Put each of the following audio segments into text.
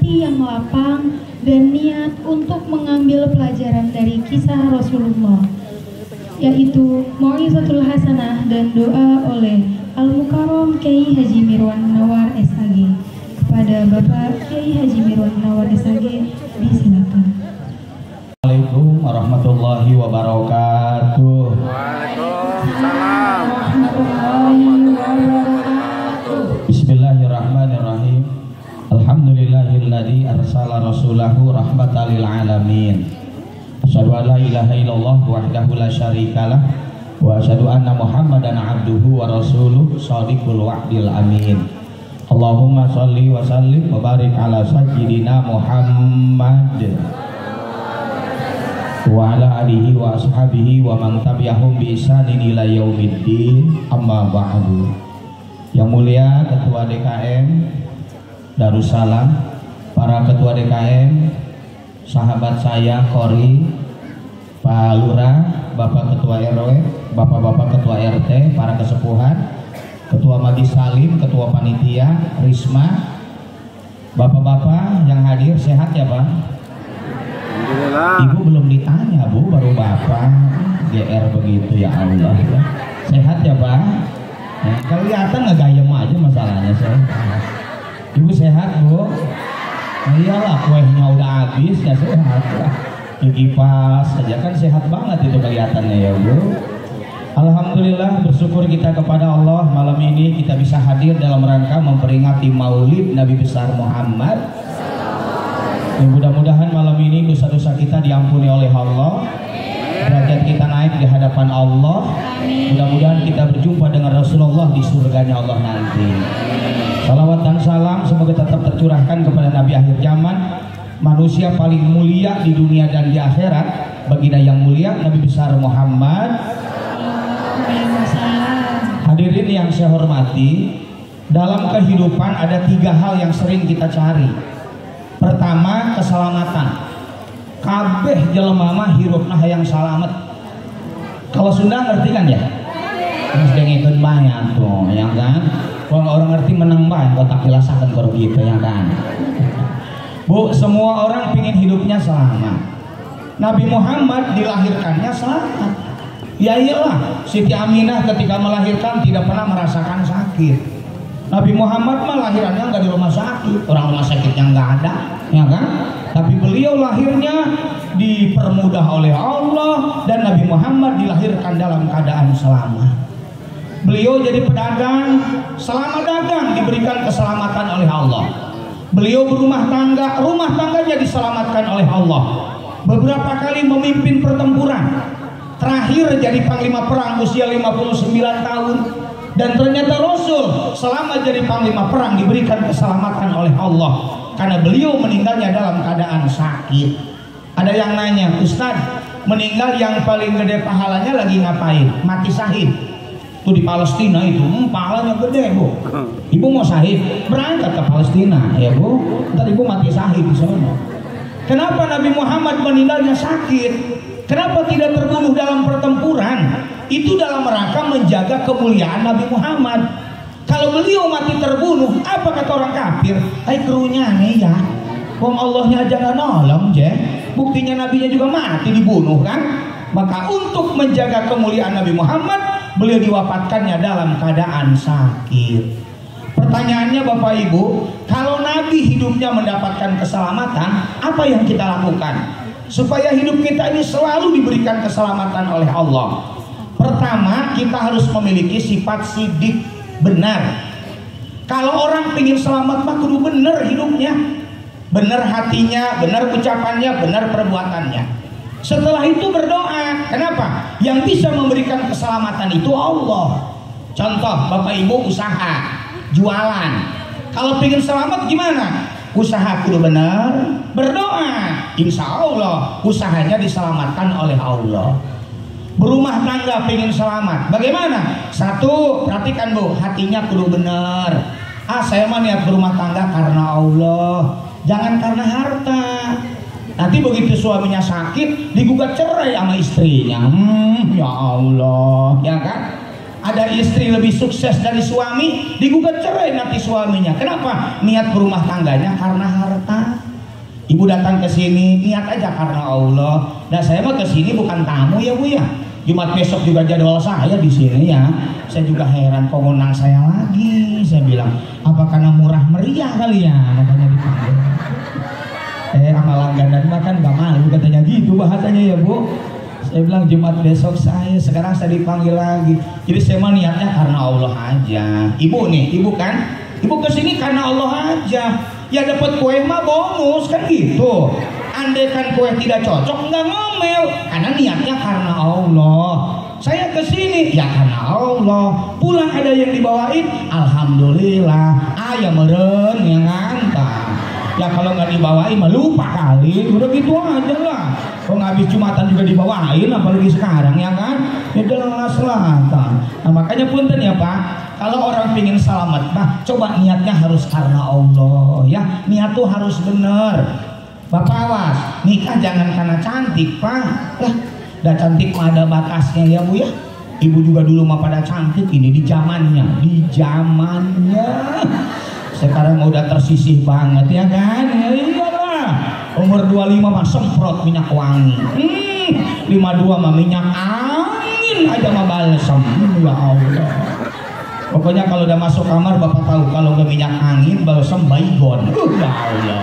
hati yang lapang dan niat untuk mengambil pelajaran dari kisah Rasulullah, yaitu Mau'izatul Hasanah dan doa oleh Al-Mukarram Kiai Haji Mirwan Nawar SAG. Kepada Bapak Kiai Haji Mirwan Nawar SAG, disilakan. Assalamualaikum warahmatullahi wabarakatuh. Waalaikumsalam. Bismillahirrahmanirrahim. Alhamdulillahilladzi arsala rasulahu rahmatan lil alamin. Asyhadu an la ilaha illallah wahdahu la syarikalah wa asyhadu anna Muhammadan abduhu wa rasuluh shadiqul wa'dil amin. Allahumma shalli wa sallim wa barik ala sayyidina Muhammad wa ala alihi wa ashabihi wa man tabi'ahum bi ihsanin ila yaumiddin. Amma ba'du. Yang mulia Ketua DKM Darussalam, para Ketua DKM, sahabat saya Kori, Pak Lurah, Bapak Ketua RW, Bapak-bapak Ketua RT, para kesepuhan, Ketua Majlis Salim, Ketua Panitia, Risma, Bapak-bapak yang hadir, sehat ya Pak? Alhamdulillah. Ibu belum ditanya Bu, baru Bapak. GR begitu ya Allah ya. Sehat ya Pak? Ya, kelihatan ngegayem aja masalahnya saya. Ibu sehat Bu? Nah, iyalah kuehnya udah habis ya sehat lah. Kipas saja kan sehat banget itu kelihatannya ya Bu. Alhamdulillah, bersyukur kita kepada Allah malam ini kita bisa hadir dalam rangka memperingati Maulid Nabi besar Muhammad. Mudah-mudahan malam ini dosa-dosa kita diampuni oleh Allah, derajat kita naik di hadapan Allah. Mudah-mudahan kita berjumpa dengan Rasulullah di surganya Allah nanti. Salawat dan salam semoga tetap tercurahkan kepada Nabi akhir zaman, manusia paling mulia di dunia dan di akhirat, baginda yang mulia Nabi besar Muhammad. Hadirin yang saya hormati, dalam kehidupan ada 3 hal yang sering kita cari. Pertama, keselamatan. Kabeh jelema mah hirupna hayang salamet. Kalau Sunda ngerti kan ya? Mas dengekeun bae atuh, ya kan? Kalau orang ngerti menang bae, kotak jelasakeun karo gitu ya kan. Bu, semua orang pingin hidupnya selamat. Nabi Muhammad dilahirkannya selamat. Ya iyalah, Siti Aminah ketika melahirkan tidak pernah merasakan sakit. Nabi Muhammad mah lahirannya nggak di rumah sakit, orang rumah sakitnya nggak ada, ya kan? Tapi beliau lahirnya dipermudah oleh Allah dan Nabi Muhammad dilahirkan dalam keadaan selamat. Beliau jadi pedagang, selama dagang diberikan keselamatan oleh Allah. Beliau berumah tangga, rumah tangganya diselamatkan oleh Allah. Beberapa kali memimpin pertempuran. Terakhir jadi panglima perang usia 59 tahun. Dan ternyata Rasul selama jadi panglima perang diberikan keselamatan oleh Allah karena beliau meninggalnya dalam keadaan sakit. Ada yang nanya, Ustadz, meninggal yang paling gede pahalanya lagi ngapain? Mati syahid. Itu di Palestina itu, pahalanya gede Bu. Ibu mau syahid, berangkat ke Palestina ya Bu. Ntar ibu mati syahid di sana. Kenapa Nabi Muhammad meninggalnya sakit? Kenapa tidak terbunuh dalam pertempuran? Itu dalam rangka menjaga kemuliaan Nabi Muhammad. Kalau beliau mati terbunuh, apa kata orang kafir? Hai kerunya nih ya, wong Allahnya aja nggak nolong je. Buktinya nabinya juga mati dibunuh kan. Maka untuk menjaga kemuliaan Nabi Muhammad, beliau diwafatkannya dalam keadaan sakit. Pertanyaannya Bapak Ibu, kalau Nabi hidupnya mendapatkan keselamatan, apa yang kita lakukan supaya hidup kita ini selalu diberikan keselamatan oleh Allah? Pertama, kita harus memiliki sifat sidik, benar. Kalau orang ingin selamat mah kudu benar hidupnya, benar hatinya, benar ucapannya, benar perbuatannya. Setelah itu berdoa. Kenapa? Yang bisa memberikan keselamatan itu Allah. Contoh, Bapak Ibu usaha, jualan. Kalau ingin selamat gimana? Usaha kudu benar, berdoa. Insya Allah usahanya diselamatkan oleh Allah. Berumah tangga pengen selamat, bagaimana? Satu, perhatikan Bu, hatinya kudu benar. Saya mah niat berumah tangga karena Allah, jangan karena harta. Nanti begitu suaminya sakit, digugat cerai sama istrinya. Ya Allah, ya kan? ada istri lebih sukses dari suami, digugat cerai nanti suaminya. Kenapa? Niat berumah tangganya karena harta. Ibu datang ke sini niat aja karena Allah. Nah saya mah ke sini bukan tamu ya Bu ya. Jumat besok juga jadwal saya di sini ya. Saya juga heran kok ngundang saya lagi. Saya bilang apa karena murah meriah kali ya makanya dipanggil. Sama langganan mah kan gak malu katanya gitu bahasanya ya Bu. Saya bilang Jumat besok sekarang saya dipanggil lagi. Jadi saya mah niatnya karena Allah aja. Ibu nih, ibu kan? Ibu kesini karena Allah aja. Ya dapat kue mah bonus kan gitu. Andai kan kue tidak cocok nggak ngomel. Karena niatnya karena Allah. Saya kesini ya karena Allah. Pulang ada yang dibawain, alhamdulillah. Ayah meren yang ngantar. Ya kalau nggak dibawain mah lupa kali. Udah gitu aja lah. Kalau nggak habis Jumatan juga dibawain, apalagi sekarang ya kan? Ya jelas selatan. Nah makanya punten ya Pak, kalau orang pingin selamat, Pak, coba niatnya harus karena Allah ya. Niat tuh harus bener. Bapak awas, nikah jangan karena cantik Pak. Lah, dah cantik mah ada batasnya ya Bu ya. Ibu juga dulu mah pada cantik ini di zamannya, Sekarang udah tersisih banget ya kan? Ya iyalah. Umur 25 mah semprot minyak wangi. 52 mah minyak angin aja mah balsam. Ya Allah. Pokoknya kalau udah masuk kamar Bapak tahu kalau nggak minyak angin balsam baygon. Ya Allah.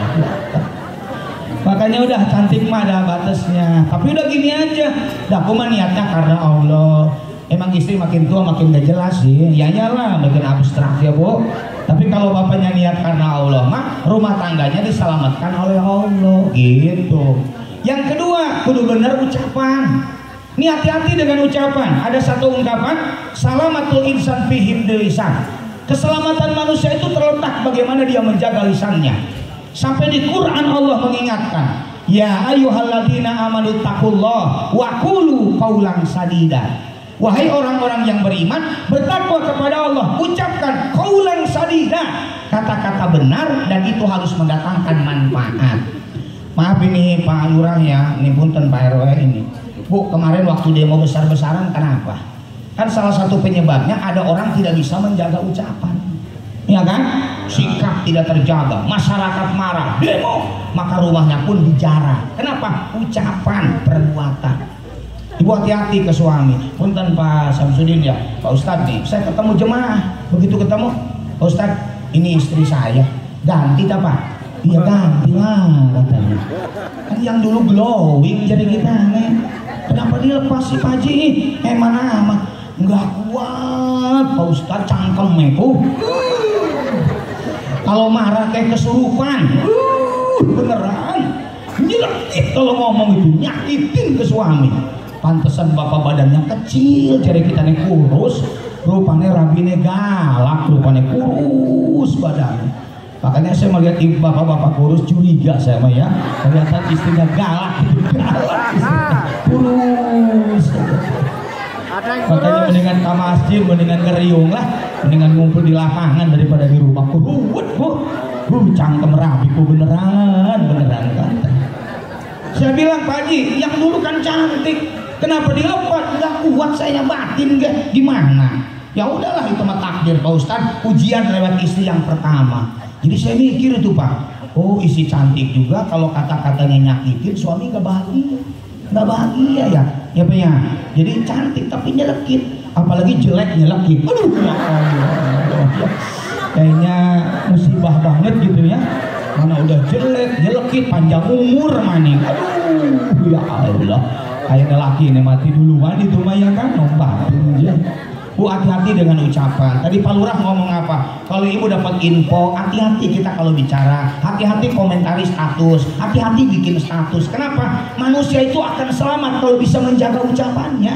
Makanya udah cantik mah ada batasnya. Tapi udah gini aja. Dah aku mah niatnya karena Allah. Emang istri makin tua makin gak jelas sih. Ya iyalah, makin abstrak ya Bu. Tapi kalau bapaknya niat karena Allah mah rumah tangganya diselamatkan oleh Allah gitu. Yang kedua, kudu bener ucapan. Ini hati-hati dengan ucapan. Ada satu ungkapan, salamatul insan fi hifdzil lisan. Keselamatan manusia itu terletak bagaimana dia menjaga lisannya. Sampai di Quran Allah mengingatkan, ya ayyuhalladzina amanu taqullah wa qulu qaulan sadida. Wahai orang-orang yang beriman, bertakwa kepada Allah, ucapkan qaulan sadida, kata-kata benar dan itu harus mendatangkan manfaat. Maaf ini Pak Lurah ya, ini punten Pak RW ini. Bu, kemarin waktu demo besar-besaran kenapa? Kan salah satu penyebabnya ada orang tidak bisa menjaga ucapan. Ya kan? Sikap tidak terjaga, masyarakat marah, demo, maka rumahnya pun dijarah. Kenapa? Ucapan, perbuatan. Ibu hati-hati ke suami. Punten Pak Samsudin ya, Pak Ustadz nih, saya ketemu jemaah. Begitu ketemu, Pak Ustadz, ini istri saya. Ganti tak Pak? Iya ganti lah katanya. Kan yang dulu glowing jadi kita nih. Kenapa dilepas si Pak Haji? Mana amat? Nggak kuat Pak Ustadz cangkemku. Kalau marah kayak kesurupan. Beneran. Nyelekit kalau ngomong itu, nyakitin ke suami. Pantesan bapak badannya kecil, jadi kita nih kurus, rupanya rabine galak, rupanya kurus badannya. Makanya saya melihat ibu bapak-bapak kurus curiga saya mah ya, kelihatan istrinya galak, kurus. Makanya mendingan ke masjid, mendingan ngeriung lah, mendingan ngumpul di lapangan daripada di rumah. Ruwet Bu, cangkem rabiku beneran kan. Saya bilang Pak Haji, yang dulu kan cantik. Kenapa dilepas? Nggak kuat saya batin gak? Gimana? Ya udahlah itu mah takdir Pak Ustadz. Ujian lewat istri yang pertama. Jadi saya mikir itu Pak. Oh istri cantik juga kalau kata-katanya nyakitin suami nggak bahagia. Nggak bahagia ya. Ya Pak ya. Jadi cantik tapi nyelekit. Apalagi jelek nyelekit. Aduh ya Allah. Kayaknya musibah banget gitu ya. Mana udah jelek nyelekit panjang umur maning. Aduh ya Allah. Kayak laki ini mati duluan itu mah ya kan nombatin aja. Bu hati-hati dengan ucapan. Tadi Pak Lurah ngomong apa? Kalau ibu dapat info, hati-hati kita kalau bicara, hati-hati komentari status, hati-hati bikin status. Kenapa? Manusia itu akan selamat kalau bisa menjaga ucapannya.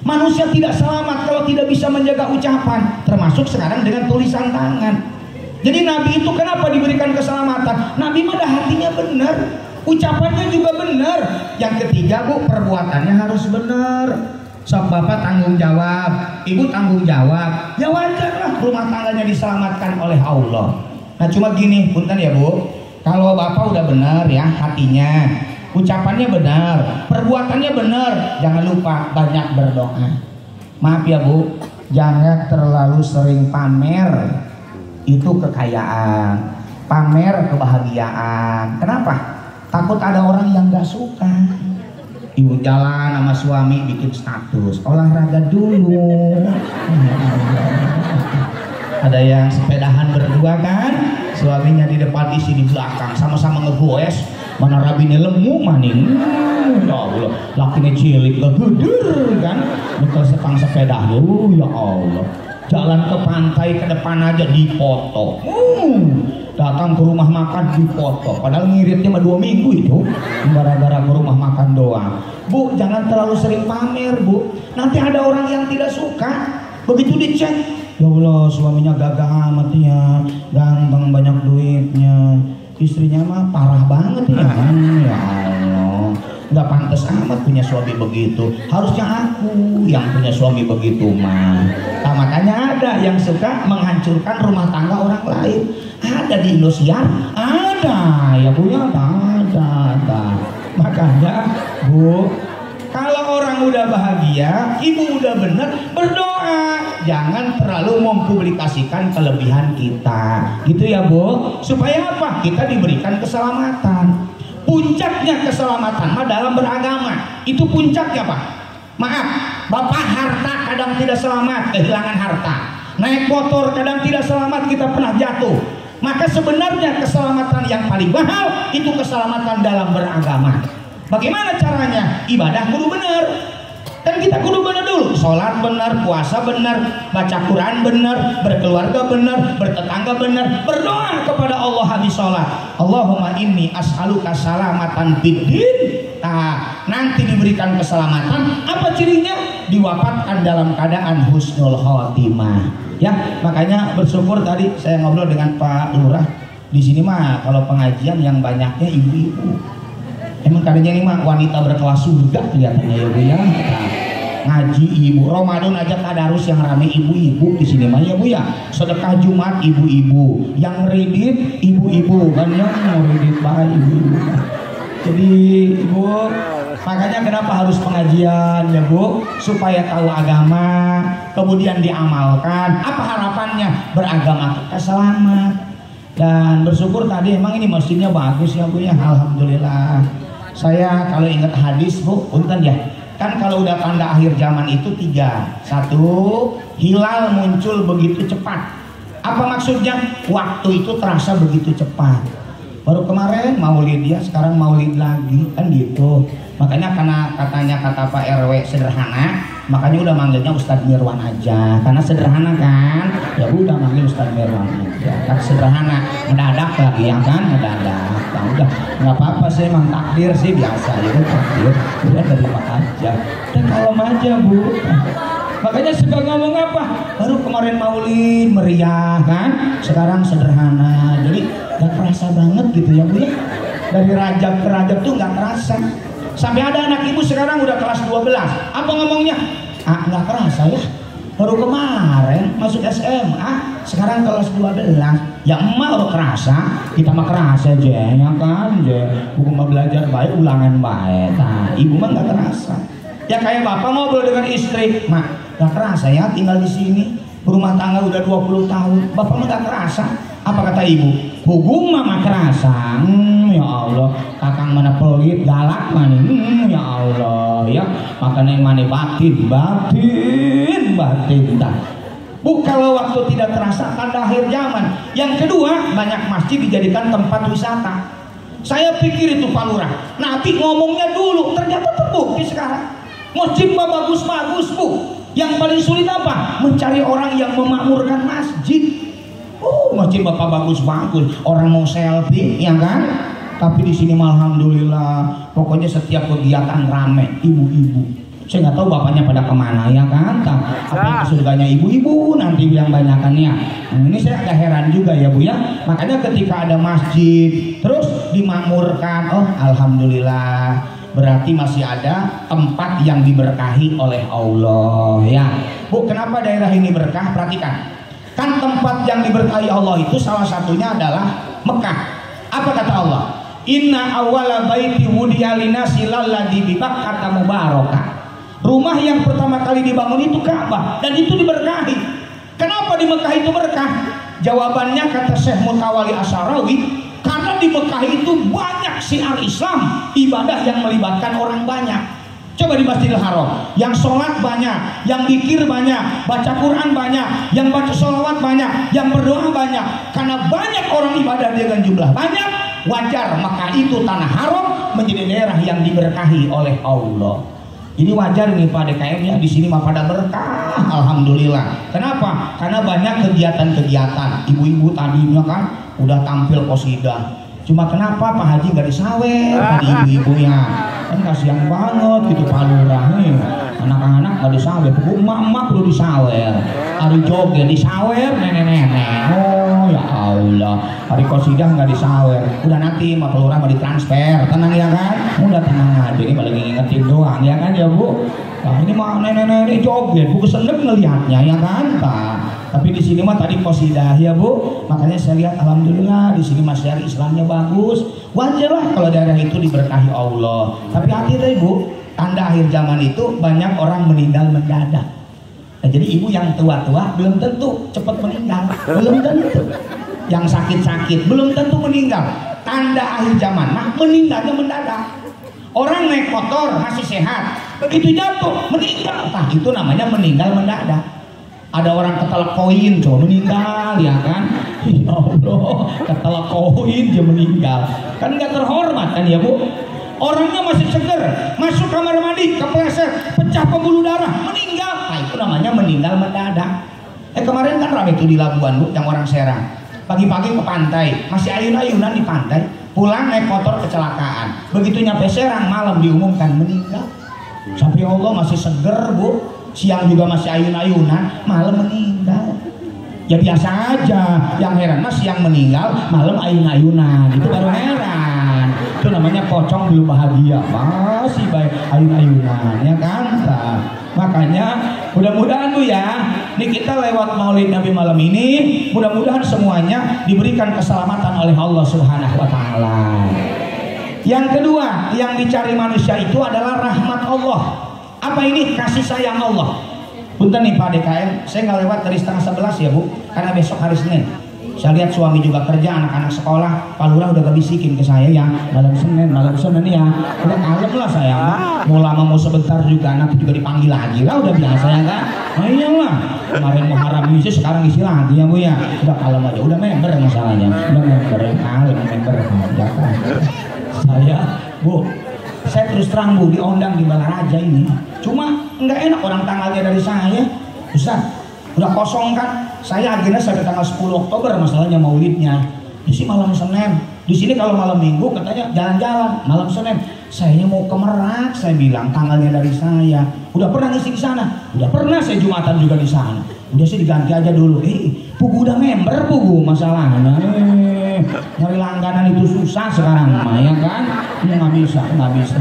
Manusia tidak selamat kalau tidak bisa menjaga ucapan, termasuk sekarang dengan tulisan tangan. Jadi Nabi itu kenapa diberikan keselamatan? Nabi mah hatinya benar. Ucapannya juga benar. Yang ketiga Bu, perbuatannya harus benar. Sok bapak tanggung jawab, ibu tanggung jawab. Ya wajar lah rumah tangganya diselamatkan oleh Allah. Nah cuma gini, punten ya Bu. Kalau bapak udah benar ya hatinya, ucapannya benar, perbuatannya benar, jangan lupa banyak berdoa. Maaf ya Bu, jangan terlalu sering pamer itu kekayaan, pamer kebahagiaan. Kenapa? Takut ada orang yang gak suka. Ibu jalan sama suami bikin status olahraga dulu. Ada yang sepedahan berdua kan, suaminya di depan, isi di belakang, sama-sama ngegoes. Mana rabine lemu maning. Ya Allah, lakinya cilik geger kan, betul sepang sepeda. Ya Allah, jalan ke pantai ke depan aja dipoto. Datang ke rumah makan dipoto, padahal ngiritnya mah 2 minggu itu gara-gara ke rumah makan doang. Bu, jangan terlalu sering pamer, Bu. Nanti ada orang yang tidak suka. Begitu dicek, ya Allah, suaminya gagah amat ya, ganteng, banyak duitnya, istrinya mah parah banget ya. Ya Allah, nggak pantas amat punya suami begitu. Harusnya aku yang punya suami begitu mah. Nah, makanya ada yang suka menghancurkan rumah tangga orang lain. Ada di Indosiar, ada ya Bu ya, ada. Makanya Bu, kalau orang udah bahagia, ibu udah bener, berdoa. Jangan terlalu mempublikasikan kelebihan kita, gitu ya Bu. Supaya apa? Kita diberikan keselamatan. Puncaknya keselamatan mah dalam beragama. Itu puncaknya Pak. Maaf, Bapak harta kadang tidak selamat, kehilangan harta. Naik motor kadang tidak selamat, kita pernah jatuh. Maka sebenarnya keselamatan yang paling mahal itu keselamatan dalam beragama. Bagaimana caranya? Ibadah kudu benar. Dan kita kudu benar dulu. Sholat benar, puasa benar, baca Quran benar, berkeluarga benar, bertetangga benar, berdoa kepada Allah habis sholat. Allahumma inni as'aluka salamatan fiddin. Nah, nanti diberikan keselamatan. Apa cirinya? Diwafatkan dalam keadaan husnul khotimah. Ya, makanya bersyukur tadi saya ngobrol dengan Pak Lurah. Di sini mah kalau pengajian yang banyaknya ibu-ibu. Emang kadangnya ini mah wanita berkelas surga kelihatannya ya Bu ya. Nah, ngaji ibu, Ramadan aja tadarus yang rame ibu-ibu di sini mah ya Bu ya. Sedekah Jumat ibu-ibu, yang redit ibu-ibu kan yang redit bae ibu-ibu. Jadi Ibu, makanya kenapa harus pengajian ya Bu? Supaya tahu agama, kemudian diamalkan. Apa harapannya? Beragama kita selamat. Dan bersyukur tadi emang ini masjidnya bagus ya Bu ya. Alhamdulillah. Saya kalau ingat hadis Bu, punten ya. Kan kalau udah tanda akhir zaman itu 3. 1, hilal muncul begitu cepat. Apa maksudnya? Waktu itu terasa begitu cepat. Baru kemarin maulid ya, sekarang maulid lagi kan gitu. Makanya karena katanya kata Pak RW sederhana, makanya udah manggilnya Ustadz Mirwan aja. Karena sederhana kan, ya udah manggil Ustadz Mirwan aja. Kan sederhana, mendadak lagi ya kan, mendadak. Nah, udah nggak apa-apa sih, emang takdir sih biasa ya, takdir. Udah dari Pak aja. Dan kalem aja Bu. Makanya suka ngomong apa? Baru kemarin maulid meriah kan, sekarang sederhana. Jadi gak kerasa banget gitu ya Bu ya. Dari Rajab ke Rajab tuh gak kerasa. Sampai ada anak ibu sekarang udah kelas 12. Apa ngomongnya? Ah, gak kerasa ya. Baru kemarin masuk SMA, sekarang kelas 12. Ya emak udah kerasa, kita mah kerasa aja ya kan. Buku mah belajar baik, ulangan baik. Nah, ibu mah gak kerasa. Ya kayak bapak ngobrol dengan istri, Mak, gak kerasa ya tinggal di sini. Berumah tangga udah 20 tahun, bapak mah gak kerasa. Apa kata ibu? Hukum mama kerasa. Ya Allah, kakang mana pelit, galak mana. Ya Allah, ya makanya mana batin dah. Bu, kalau waktu tidak terasa tanda akhir zaman. Yang kedua, banyak masjid dijadikan tempat wisata. Saya pikir itu Pak Lurah, Nabi ngomongnya dulu, ternyata terbukti sekarang. Masjid mah bagus-bagus Bu. Yang paling sulit apa? Mencari orang yang memakmurkan masjid. Masjid bapak bagus-bagus, orang mau selfie, ya kan? Tapi di sini alhamdulillah, pokoknya setiap kegiatan rame, ibu-ibu. Saya nggak tahu bapaknya pada kemana, ya kan? Apa surganya ibu-ibu nanti yang banyakannya. Nah, ini saya agak heran juga ya Bu ya. Makanya ketika ada masjid terus dimakmurkan, oh alhamdulillah. Berarti masih ada tempat yang diberkahi oleh Allah ya. Bu, kenapa daerah ini berkah? Perhatikan. Kan tempat yang diberkahi Allah itu salah satunya adalah Mekah. Apa kata Allah? Inna awwala baiti wudiya linasi lalladzi bi Bakkah mubarakah. Rumah yang pertama kali dibangun itu Ka'bah, dan itu diberkahi. Kenapa di Mekah itu berkah? Jawabannya kata Syekh Mutawalli Asy'arawi, karena di Mekah itu banyak syiar Islam, ibadah yang melibatkan orang banyak. Coba di Masjidil Haram, yang sholat banyak, yang zikir banyak, baca Quran banyak, yang baca sholawat banyak, yang berdoa banyak. Karena banyak orang ibadah dengan jumlah banyak, wajar maka itu tanah haram menjadi daerah yang diberkahi oleh Allah. Jadi wajar nih Pak DKM-nya di sini mah pada berkah, alhamdulillah. Kenapa? Karena banyak kegiatan-kegiatan. Ibu-ibu tadinya kan udah tampil qasidah. Cuma kenapa Pak Haji gak disawer tadi ibu-ibunya? Kan kasihan banget gitu Pak Lurah nih. Anak-anak gak disawer, emak-emak perlu disawer. Hari joget disawer, nenek-nenek. Oh ya Allah, hari qasidah gak disawer. Udah nanti Pak Lurah mau ditransfer, tenang ya kan? Udah tenang aja, ini malah ngingetin doang ya kan ya Bu? Nah, ini mah nenek-nenek joget, Bu kesenep ngelihatnya ya kan Pak? Tapi di sini mah tadi qasidah ya Bu, makanya saya lihat alhamdulillah di sini masyarakat Islamnya bagus. Wajar lah kalau daerah itu diberkahi Allah. Tapi hati-hati Bu, tanda akhir zaman itu banyak orang meninggal mendadak. Nah, jadi ibu yang tua-tua belum tentu cepat meninggal, belum tentu. Yang sakit-sakit belum tentu meninggal. Tanda akhir zaman mah meninggalnya mendadak. Orang naik motor masih sehat, begitu jatuh meninggal. Nah, itu namanya meninggal mendadak. Ada orang ketelak koin coba meninggal ya kan, ya Allah, ketelak koin dia meninggal kan nggak terhormat kan ya Bu. Orangnya masih seger, masuk kamar mandi kepleset, pecah pembuluh darah, meninggal. Nah itu namanya meninggal mendadak. Kemarin kan ramai itu di Labuan Bu, yang orang Serang pagi-pagi ke pantai, masih ayun-ayunan di pantai, pulang naik motor kecelakaan, begitu nyampe Serang malam diumumkan meninggal. Sampai Allah masih seger Bu, siang juga masih ayun-ayunan, malam meninggal. Ya biasa aja, yang heran mas siang meninggal, malam ayun-ayunan, itu baru heran. Itu namanya pocong belum bahagia, masih baik ayun-ayunan ya kan. Nah, makanya mudah-mudahan Bu ya, ini kita lewat Maulid Nabi malam ini, mudah-mudahan semuanya diberikan keselamatan oleh Allah Subhanahu wa taala. Yang kedua yang dicari manusia itu adalah rahmat Allah. Apa ini? Kasih sayang Allah. Punten nih Pak DKM, saya nggak lewat dari 10:30 ya Bu, karena besok hari Senin. Saya lihat suami juga kerja, anak-anak sekolah. Pak Lurah udah gak bisikin ke saya ya, malam Senin ya. Udah kalem lah saya. Mau lama mau sebentar juga, nanti juga dipanggil lagi lah, udah biasa ya kan. Nah iyalah, kemarin Muharram isi, sekarang isi lagi ya Bu ya. Udah kalem aja, udah member masalahnya. Udah member, kalem member aja kan. Saya Bu, saya terus terang Bu, diundang di Balaraja ini. Cuma nggak enak orang tanggalnya dari saya. Ustaz, udah kosong kan? Saya agenda sampai tanggal 10 Oktober masalahnya maulidnya. Di sini malam Senin. Di sini kalau malam Minggu katanya jalan-jalan. Malam Senin. Saya mau ke Merak, saya bilang tanggalnya dari saya. Udah pernah ngisi di sana? Udah pernah saya Jumatan juga di sana. Udah sih diganti aja dulu. Pugu udah member Pugu masalahnya. Nyari langganan itu susah sekarang mah ya kan. Nggak bisa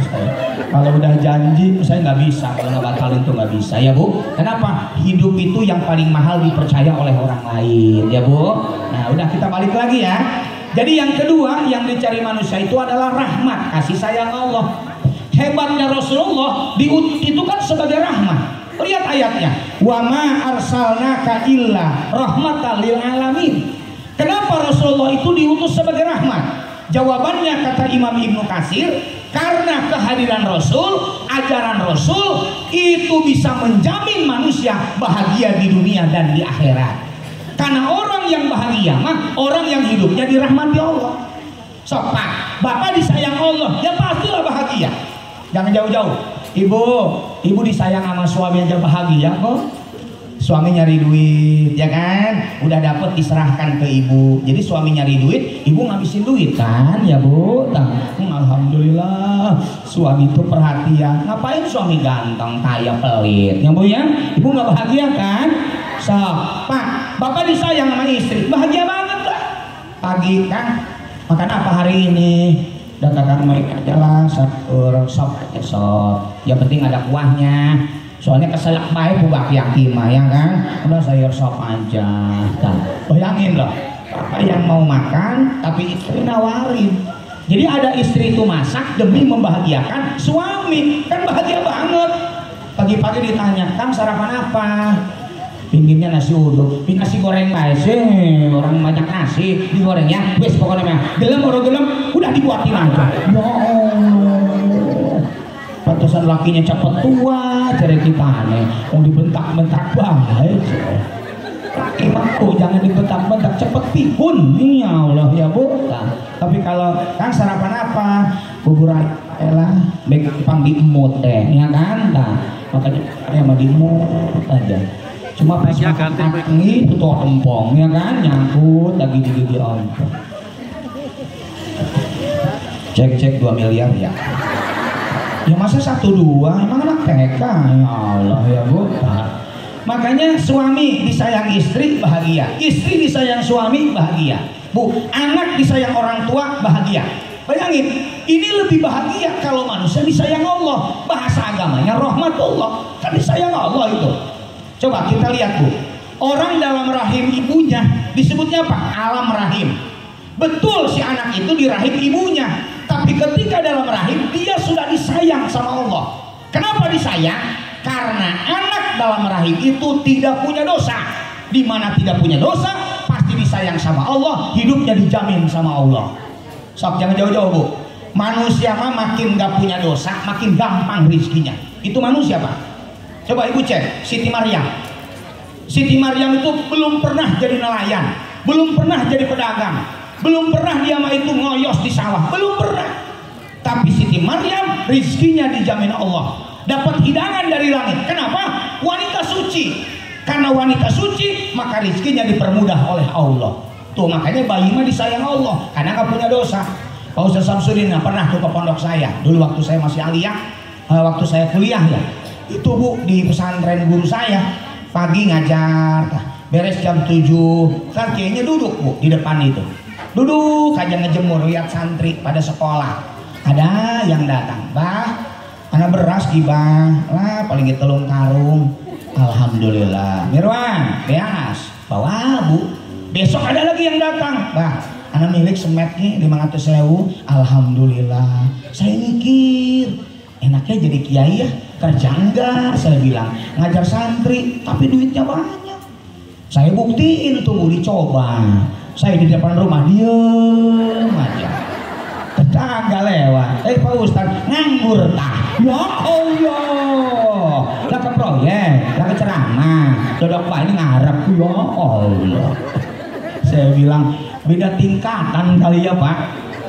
saya. Kalau udah janji saya nggak bisa, kalau nggak batalin itu nggak bisa ya Bu. Kenapa? Hidup itu yang paling mahal dipercaya oleh orang lain ya Bu. Nah udah kita balik lagi ya. Jadi yang kedua yang dicari manusia itu adalah rahmat, kasih sayang Allah. Hebatnya Rasulullah diutus itu kan sebagai rahmat. Lihat ayatnya, wa ma arsalnaka illa rahmatan lil alamin. Kenapa Rasulullah itu diutus sebagai rahmat? Jawabannya kata Imam Ibnu Katsir, karena kehadiran Rasul, ajaran Rasul itu bisa menjamin manusia bahagia di dunia dan di akhirat. Karena orang yang bahagia mah orang yang hidupnya dirahmati Allah. So, Pak, Bapak disayang Allah, ya pastilah bahagia. Jangan jauh-jauh. Ibu disayang sama suami aja bahagia kok. Suami nyari duit, ya kan? Udah dapet diserahkan ke ibu. Jadi suami nyari duit, ibu ngabisin duit kan, ya Bu? Alhamdulillah, suami itu perhatian. Ngapain suami ganteng, kaya, pelit, ya Bu ya? Ibu nggak bahagia kan? So, Pak, Bapak disayang sama istri, bahagia banget lah. Pagi kan, makan apa hari ini? Datakan mereka aja lah, sop. Yang penting ada kuahnya. Soalnya keselak baik buat yakin mah ya kan, udah sayur sop aja. Nah, bayangin loh, Bapak yang mau makan tapi istri nawarin. Jadi ada istri itu masak demi membahagiakan suami, kan bahagia banget. Pagi-pagi ditanya, Kang sarapan apa? Pinginnya nasi uduk, nasi goreng sih, orang banyak nasi digoreng ya, wes pokoknya mah gelem orang gelem udah dibuatin aja. Ya Allah, pantesan lakinya cepet tua, cari kita aneh, mau dibentak-bentak baik. Laki aku jangan dibentak-bentak cepet pikun, ya Allah ya Bu. Tapi kalau Kang sarapan apa? Bubur lah, baik panggil emut ya kan? Makanya ada yang dimut aja. Cuma pas makan itu tuh empong ya kan, nyangkut lagi di gigi ompong. Cek 2 miliar ya. Ya masa 1 2 emang anak TK ya Allah ya Bu. Makanya suami disayang istri bahagia, istri disayang suami bahagia. Bu, anak disayang orang tua bahagia. Bayangin, ini lebih bahagia kalau manusia disayang Allah. Bahasa agamanya rahmatullah, kan disayang Allah itu. Coba kita lihat Bu, orang dalam rahim ibunya disebutnya apa? Alam rahim. Betul si anak itu di rahim ibunya, tapi ketika dalam rahim dia sudah disayang sama Allah. Kenapa disayang? Karena anak dalam rahim itu tidak punya dosa. Di mana tidak punya dosa, pasti disayang sama Allah, hidupnya dijamin sama Allah. Sok jangan jauh-jauh Bu. Manusia mah makin gak punya dosa, makin gampang rezekinya. Itu manusia Pak. Coba Ibu cek Siti Maryam. Siti Maryam itu belum pernah jadi nelayan, belum pernah jadi pedagang, belum pernah dia mah itu ngoyos di sawah, belum pernah. Tapi Siti Maryam rezekinya dijamin Allah, dapat hidangan dari langit. Kenapa? Wanita suci. Karena wanita suci maka rezekinya dipermudah oleh Allah. Tuh makanya bayi mah disayang Allah karena nggak punya dosa. Pak Ustaz Samsudin pernah tuh ke pondok saya dulu waktu saya masih aliyah, waktu saya kuliah ya. Itu Bu di pesantren guru saya pagi ngajar, beres jam 7 kan kayaknya duduk Bu di depan itu, duduk aja ngejemur lihat santri pada sekolah. Ada yang datang, Bah, anak beras gibah lah paling telung karung. Alhamdulillah. Mirwan, beas, bawa Bu. Besok ada lagi yang datang, Bah, anak milik semetnya 500.000. Alhamdulillah. Saya mikir, enaknya jadi kiai ya, kerja enggak? Saya bilang ngajar santri, tapi duitnya banyak. Saya buktiin tuh Bu, dicoba. Saya di depan rumah diem aja. Tetangga lewat, Pak Ustaz nganggur tah. Ya Allah, lah ke proyek, lah ke ceramah, dodok Pak ini ngarep. Ya Allah. Saya bilang beda tingkatan kali ya Pak.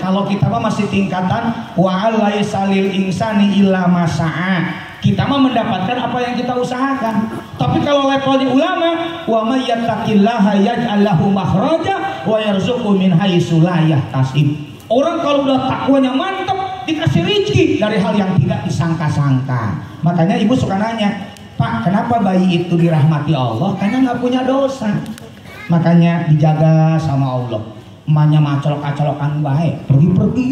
Kalau kita mah masih tingkatan wa laisa lil insani illa ma sa'a. Kita mah mendapatkan apa yang kita usahakan. Tapi kalau levelnya ulama, wa may yattaqillaha yaj'al lahu makhraja wa yarzuqhu min haitsu la yahtasib. Orang kalau udah takwanya mantap dikasih rezeki dari hal yang tidak disangka-sangka. Makanya ibu suka nanya, Pak, kenapa bayi itu dirahmati Allah? Karena nggak punya dosa. Makanya dijaga sama Allah. Emaknya mah colok-colokan baik, pergi-pergi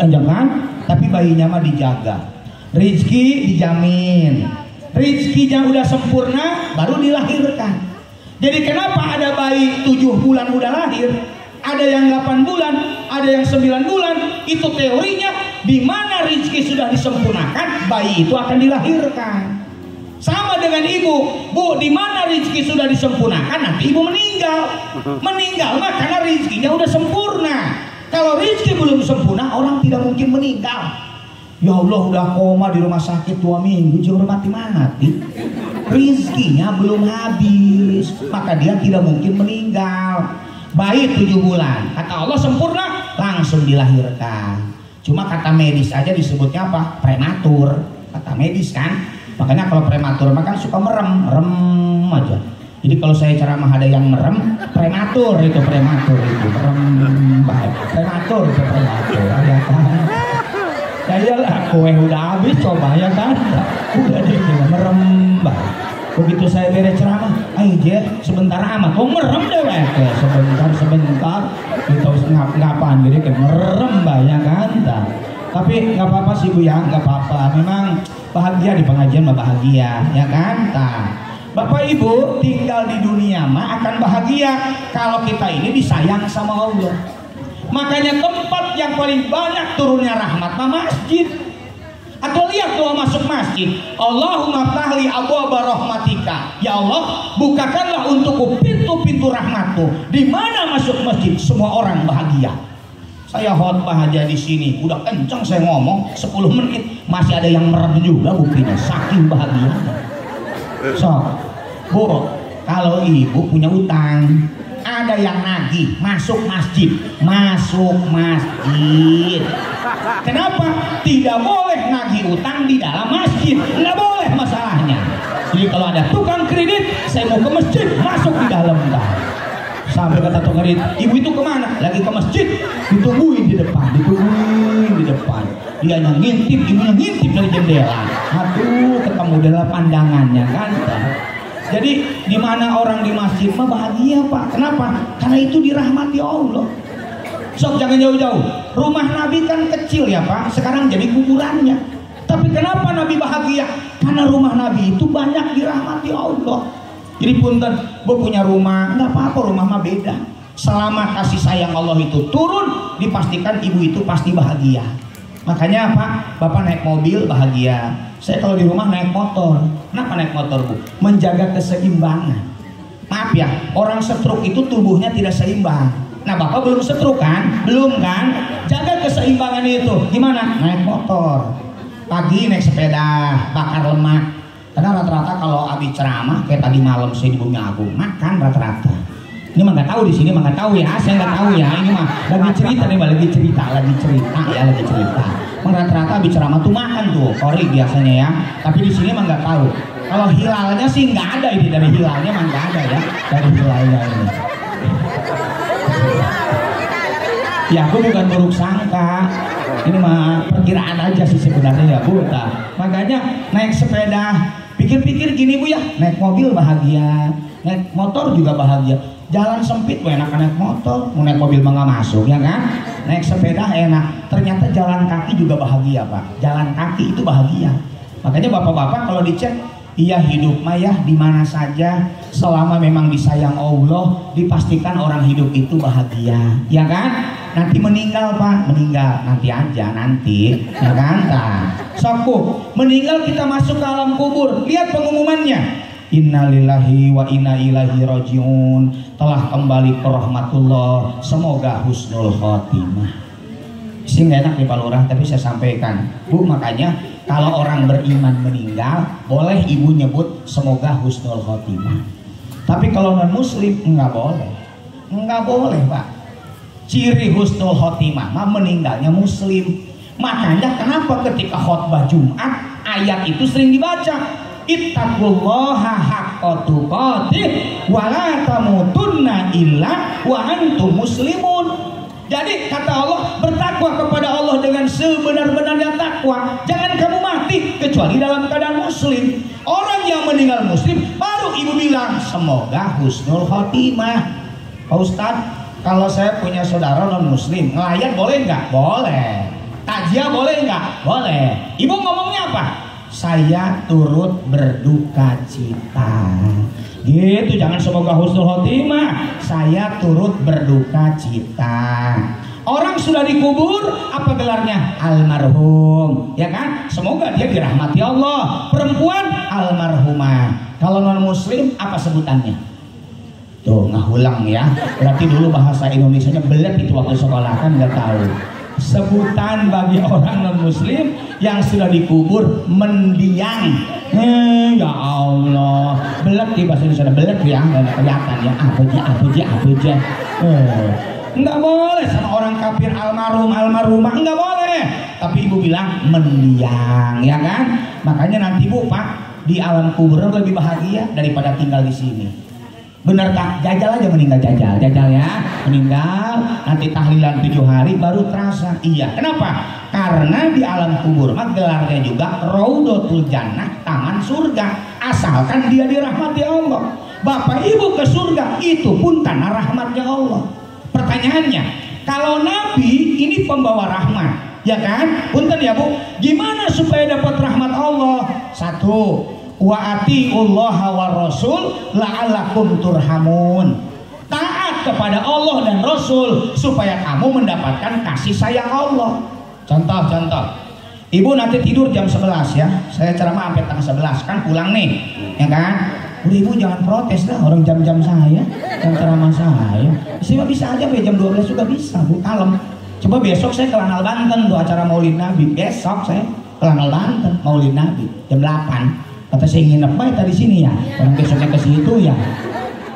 aja kan, tapi bayinya mah dijaga. Rizki dijamin, rizkinya udah sempurna baru dilahirkan. Jadi kenapa ada bayi 7 bulan udah lahir, ada yang 8 bulan, ada yang 9 bulan? Itu teorinya, di mana rizki sudah disempurnakan, bayi itu akan dilahirkan. Sama dengan ibu, Bu, di mana rezeki sudah disempurnakan nanti ibu meninggal. Meninggal mah karena rezekinya udah sempurna. Kalau rezeki belum sempurna, orang tidak mungkin meninggal. Ya Allah, udah koma di rumah sakit 2 minggu, jangan mati-mati. Rezekinya belum habis, maka dia tidak mungkin meninggal. Bayi 7 bulan, kata Allah sempurna, langsung dilahirkan. Cuma kata medis aja disebutnya apa? Prematur. Kata medis kan. Makanya kalau prematur makan suka merem aja. Jadi kalau saya ceramah ada yang merem, prematur itu merem baik. Prematur itu prematur ya kan. Ya iyalah, kue udah habis coba ya kan. Udah deh merem baik. Begitu saya beres ceramah, ayo Je, sebentar amat. Oh merem deh sebentar. Kita ngapaan jadi kayak merem banyak kan. Tapi nggak apa-apa sih Bu ya, nggak apa-apa. Memang bahagia di pengajian mah bahagia, ya kan? Bapak Ibu tinggal di dunia mah akan bahagia kalau kita ini disayang sama Allah. Makanya tempat yang paling banyak turunnya rahmat mah masjid. Atau lihat doa masuk masjid, Allahumma ftahli abwaaba rahmatika. Ya Allah, bukakanlah untukku pintu-pintu rahmatmu. Di mana masuk masjid semua orang bahagia. Saya khotbah aja di sini, udah kencang saya ngomong 10 menit masih ada yang merem juga buktinya, saking bahagia. So, Bu, kalau ibu punya utang, ada yang nagih masuk masjid. Kenapa? Tidak boleh nagih utang di dalam masjid, nggak boleh masalahnya. Jadi kalau ada tukang kredit, saya mau ke masjid, masuk di dalam dah. Sampai kata tukang kredit, ibu itu kemana? Lagi ke masjid. Ditungguin di depan. Dia ngintip, ibunya ngintip dari jendela. Aduh, ketemu dalam pandangannya kan. Jadi di mana orang di masjid mah bahagia Pak. Kenapa? Karena itu dirahmati Allah. Sok jangan jauh-jauh. Rumah Nabi kan kecil ya Pak. Sekarang jadi kuburannya. Tapi kenapa Nabi bahagia? Karena rumah Nabi itu banyak dirahmati Allah. Jadi punten, Bu punya rumah, nggak apa-apa, rumah mah beda. Selama kasih sayang Allah itu turun, dipastikan ibu itu pasti bahagia. Makanya Pak, Bapak naik mobil bahagia. Saya kalau di rumah naik motor. Kenapa naik motor Bu? Menjaga keseimbangan. Maaf ya, orang stroke itu tubuhnya tidak seimbang. Nah Bapak belum stroke kan? Belum kan? Jaga keseimbangan itu. Gimana? Naik motor. Pagi naik sepeda, bakar lemak. Karena rata-rata kalau habis ceramah kayak tadi malam saya di Bumi Agung makan rata-rata. Ini mah nggak tahu di sini, mah nggak tahu ya. Saya nggak tahu ya. Ini mah lagi cerita nih, lagi cerita. Rata-rata habis ceramah tuh makan tuh, kori biasanya ya. Tapi di sini mah nggak tahu. Kalau hilalnya sih nggak ada ini, dari hilalnya mah nggak ada ya, dari hilalnya ini. Ya aku bukan buruk sangka, ini mah perkiraan aja sih sebenarnya ya Bu. Makanya naik sepeda, pikir-pikir gini Bu ya, naik mobil bahagia, naik motor juga bahagia. Jalan sempit Bu enak naik motor, mau naik mobil mah nggak masuk ya kan. Naik sepeda enak, ternyata jalan kaki juga bahagia Pak. Jalan kaki itu bahagia. Makanya bapak-bapak kalau dicek, iya hidup mah ya di mana saja selama memang disayang Allah, dipastikan orang hidup itu bahagia, ya kan? Nanti meninggal Pak, meninggal nanti aja nanti, ya kan? Nah, soku meninggal kita masuk ke alam kubur, lihat pengumumannya. Innalillahi wa inna ilaihi rajiun, telah kembali ke rahmatullah, semoga husnul khotimah. Sih nggak enak nih Pak Lurah, tapi saya sampaikan Bu, makanya kalau orang beriman meninggal, boleh ibu nyebut semoga husnul khotimah. Tapi kalau non muslim nggak boleh Pak. Ciri husnul khotimah mah meninggalnya muslim. Makanya kenapa ketika khutbah Jumat ayat itu sering dibaca, ittaqullaha haqqa tuqatih wa la tamutunna illa wa antum muslimun. Jadi kata Allah, bertakwa kepada Allah dengan sebenar-benarnya takwa. Jangan kamu mati kecuali dalam keadaan muslim. Orang yang meninggal muslim baru ibu bilang semoga husnul khotimah. Pak Ustadz, kalau saya punya saudara non muslim, ngelayat boleh nggak? Boleh. Takziah boleh nggak? Boleh. Ibu ngomongnya apa? Saya turut berduka cita. Gitu, jangan semoga husnul khotimah. Saya turut berduka cita. Orang sudah dikubur, apa gelarnya? Almarhum, ya kan? Semoga dia dirahmati Allah. Perempuan almarhumah. Kalau non muslim apa sebutannya? Tuh ngahulang ya. Berarti dulu bahasa Indonesianya belet itu waktu sekolah kan nggak tahu. Sebutan bagi orang non muslim yang sudah dikubur mendiang. Ya Allah, belet di bahasa Indonesia, belet ya, nggak kelihatan ya. Apa aja. Nggak boleh sama orang kafir almarhumah, nggak boleh. Tapi ibu bilang mendiang, ya kan? Makanya nanti Bu Pak di alam kubur lebih bahagia daripada tinggal di sini. Bener tak? Jajal aja meninggal, jajal ya, meninggal nanti tahlilan 7 hari baru terasa. Iya, kenapa? Karena di alam kubur mah gelarnya juga Raudhatul Jannah, taman surga, asalkan dia dirahmati Allah. Bapak ibu ke surga itu pun tanah rahmatnya Allah. Pertanyaannya, kalau Nabi ini pembawa rahmat, ya kan? Punten ya Bu, gimana supaya dapat rahmat Allah? Satu, wa atiullaha wa rasul la'allakum turhamun. Taat kepada Allah dan Rasul supaya kamu mendapatkan kasih sayang Allah. Contoh, Ibu nanti tidur jam 11 ya. Saya ceramah sampai tanggal 11 kan pulang nih, ya kan? Udah ibu jangan protes lah orang jam-jam saya, jam ceramah saya. Saya bisa aja jam 12 juga bisa, Bu. Kalem. Coba besok saya ke Lanal Banten tuh acara Maulid Nabi. Besok saya ke Lanal Banten Maulid Nabi jam 8. Kata saya nginep baik tadi sini ya. Orang besoknya ke situ ya.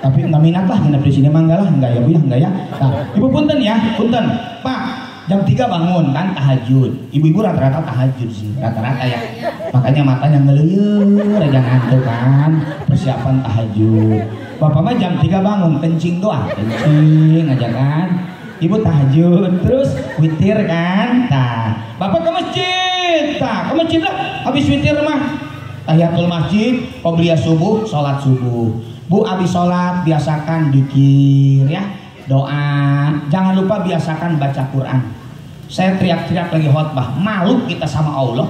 Tapi nggak minat lah nginep di sini mah enggak lah, enggak ya Bu ya, enggak ya. Nah, Ibu punten ya, punten. Pak, jam 3 bangun kan tahajud. Ibu-ibu rata-rata tahajud sih, rata-rata ya. Makanya matanya ngeluyur aja ngantuk kan, persiapan tahajud. Bapak mah jam 3 bangun, kencing doang, kencing aja kan. Ibu tahajud, terus witir kan. Nah, Bapak ke masjid. Nah, ke masjid lah, habis witir mah tahiyatul masjid, qobliyah subuh, sholat subuh. Bu, habis sholat biasakan dikir ya, doa. Jangan lupa biasakan baca Quran. Saya teriak-teriak lagi khotbah, malu kita sama Allah.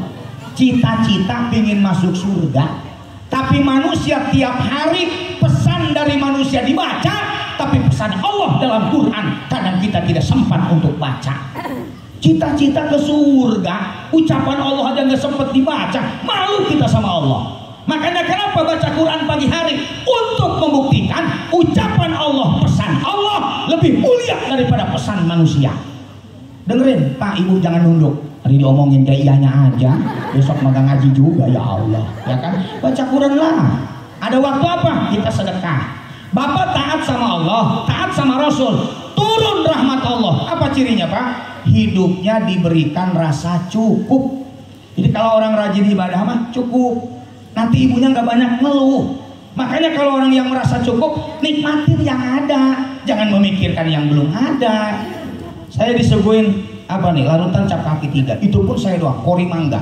Cita-cita pingin masuk surga, tapi manusia tiap hari pesan dari manusia dibaca, tapi pesan Allah dalam Quran kadang kita tidak sempat untuk baca. Cita-cita ke surga, ucapan Allah aja nggak sempat dibaca, malu kita sama Allah. Makanya kenapa baca Quran pagi hari? Untuk membuktikan ucapan Allah, pesan Allah lebih mulia daripada pesan manusia. Dengerin Pak Ibu, jangan nunduk. Tadi diomongin kayak iyanya aja, besok magang ngaji juga, ya Allah, ya kan? Baca Quran lah. Ada waktu apa? Kita sedekah. Bapak taat sama Allah, taat sama Rasul, turun rahmat Allah. Apa cirinya Pak? Hidupnya diberikan rasa cukup. Jadi kalau orang rajin ibadah mah cukup, nanti ibunya nggak banyak ngeluh. Makanya kalau orang yang merasa cukup, nikmatin yang ada, jangan memikirkan yang belum ada. Saya disuguhin apa nih, larutan cap kaki 3, itu pun saya doang kori mangga,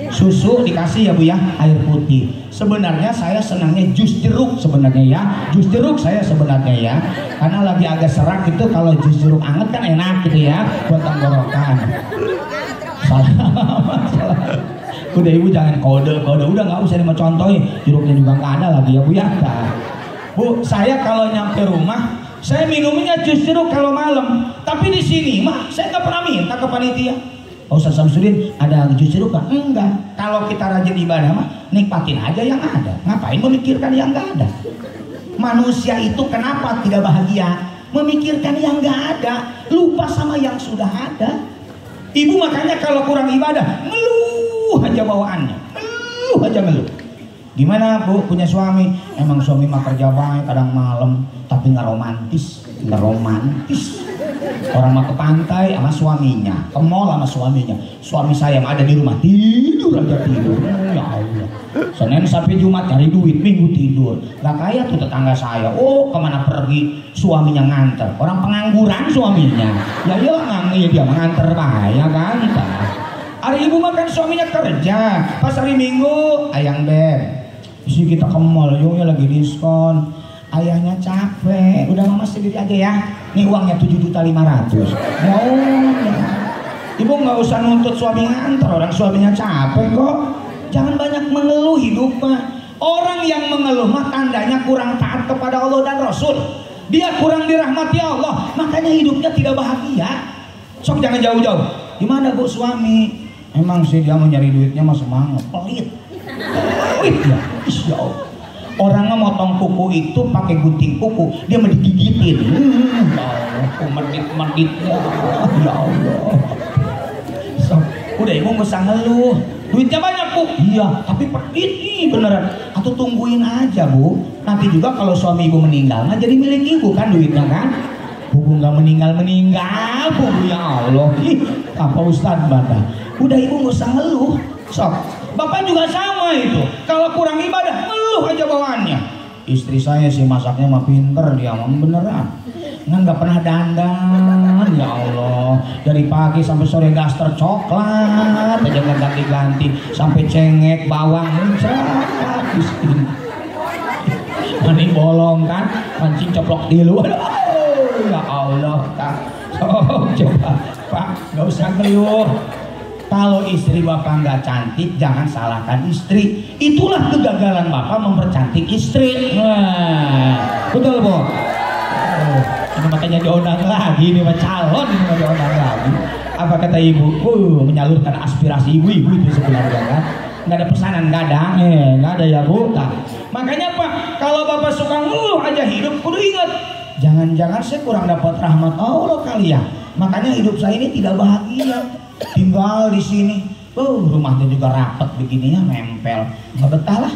susu dikasih ya Bu ya, air putih. Sebenarnya saya senangnya jus jeruk sebenarnya ya, jus jeruk saya sebenarnya ya, karena lagi agak serak gitu, kalau jus jeruk anget kan enak gitu ya buat tenggorokan. Salah. Udah Ibu jangan kode, udah nggak usah dicontohin, jeruknya juga nggak ada lagi ya Bu ya. Nah, Bu, saya kalau nyampe rumah saya minumnya jus jeruk kalau malam, tapi di sini mah saya nggak pernah minta ke panitia. Pak Ustaz Samsudin ada jus jeruk kan? Enggak. Kalau kita rajin ibadah mah nikmatin aja yang ada. Ngapain memikirkan yang nggak ada? Manusia itu kenapa tidak bahagia? Memikirkan yang nggak ada, lupa sama yang sudah ada. Ibu makanya kalau kurang ibadah, ngeluh aja bawaannya, ngeluh. Gimana Bu punya suami? Emang suami mah kerja baik kadang malam, tapi nggak romantis. Orang mah ke pantai sama suaminya, ke mall sama suaminya. Suami saya mah ada di rumah tidur aja tidur. Ya Allah. Senin sampai Jumat cari duit, Minggu tidur. Gak kayak tuh tetangga saya. Oh kemana pergi? Suaminya nganter. Orang pengangguran suaminya. Ya nganggil dia menganter bahaya kan? Hari Ibu makan suaminya kerja. Pas hari Minggu, ayang beb. Isi kita ke mall, ya lagi diskon. Ayahnya capek, udah mama sendiri aja ya. Nih uangnya 7.500.000. Ya. Ibu nggak usah nuntut suami nganter, orang suaminya capek kok. Jangan banyak mengeluh hidup mah. Orang yang mengeluh mah tandanya kurang taat kepada Allah dan Rasul. Dia kurang dirahmati Allah, makanya hidupnya tidak bahagia. Sok jangan jauh-jauh. Gimana Bu suami? Emang sih dia mau nyari duitnya mah semangat, pelit. Ya, Insya Allah. Orangnya motong kuku itu pakai gunting kuku, dia mau digigitin. Ya Allah, medit-meditnya. Ya Allah. So, udah Ibu nggak usah ngeluh. Duitnya banyak Bu. Iya, tapi pedit nih beneran. Atau tungguin aja Bu. Nanti juga kalau suami Ibu meninggal, nah jadi milik Ibu kan duitnya kan. Bu nggak meninggal Bu, ya Allah. Apa Ustadz Bata? Udah Ibu nggak usah ngeluh. Sok. Bapak juga sama itu. Kalau kurang ibadah, ngeluh aja bawaannya. Istri saya sih masaknya mah pinter, dia mah beneran. Nggak pernah dandan, ya Allah. Dari pagi sampai sore daster coklat, aja nggak ganti-ganti. Sampai cengek, bawang, mencret. Mani bolong kan, pancing coplok di luar. Ya Allah, coba Pak, nggak usah ngeluh. Kalau istri Bapak nggak cantik, jangan salahkan istri. Itulah kegagalan Bapak mempercantik istri. Nah, betul Bu. Ini makanya diundang lagi, ini mah calon, ini mah diundang lagi. Apa kata ibu? Menyalurkan aspirasi ibu-ibu itu sebenarnya kan. Nggak ada pesanan, nggak ada ya bu. Nah, makanya Pak, kalau bapak suka ngeluh aja hidup, kudu ingat, jangan-jangan saya kurang dapat rahmat Allah kali ya. Makanya hidup saya ini tidak bahagia, tinggal di sini. Rumahnya juga rapat begininya, nempel, nggak betah lah.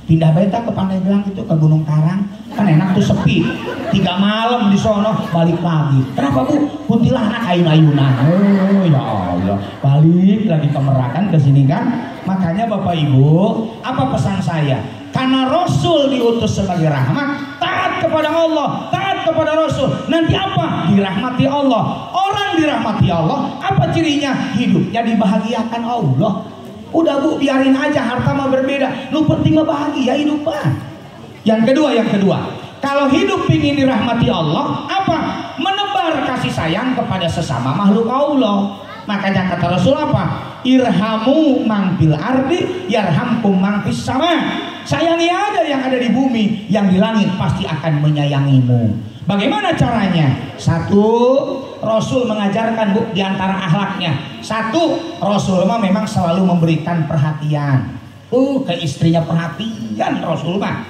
Pindah beta ke Pandeglang itu, ke Gunung Karang, kan enak tuh sepi. 3 malam di sono, balik lagi. Kenapa bu? Kuntilanak ayun-ayunan. Oh ya Allah, balik lagi ke Merakan ke sini kan. Makanya Bapak Ibu, apa pesan saya? Karena Rasul diutus sebagai rahmat, taat kepada Allah, taat kepada Rasul. Nanti apa? Dirahmati Allah. Orang dirahmati Allah, apa cirinya? Hidupnya dibahagiakan Allah. Udah bu, biarin aja, harta mah berbeda. Lu penting mah bahagia hidup mah. Yang kedua, kalau hidup ingin dirahmati Allah, apa? Menebar kasih sayang kepada sesama makhluk Allah. Makanya kata Rasul apa? Irhamu man fil ardi yarhamkum man fis sama. Sayangi aja yang ada di bumi, yang di langit pasti akan menyayangimu. Bagaimana caranya? Satu, Rasul mengajarkan bu, di antara akhlaknya. Satu, Rasul mah memang selalu memberikan perhatian. Ke istrinya perhatian Rasul mah.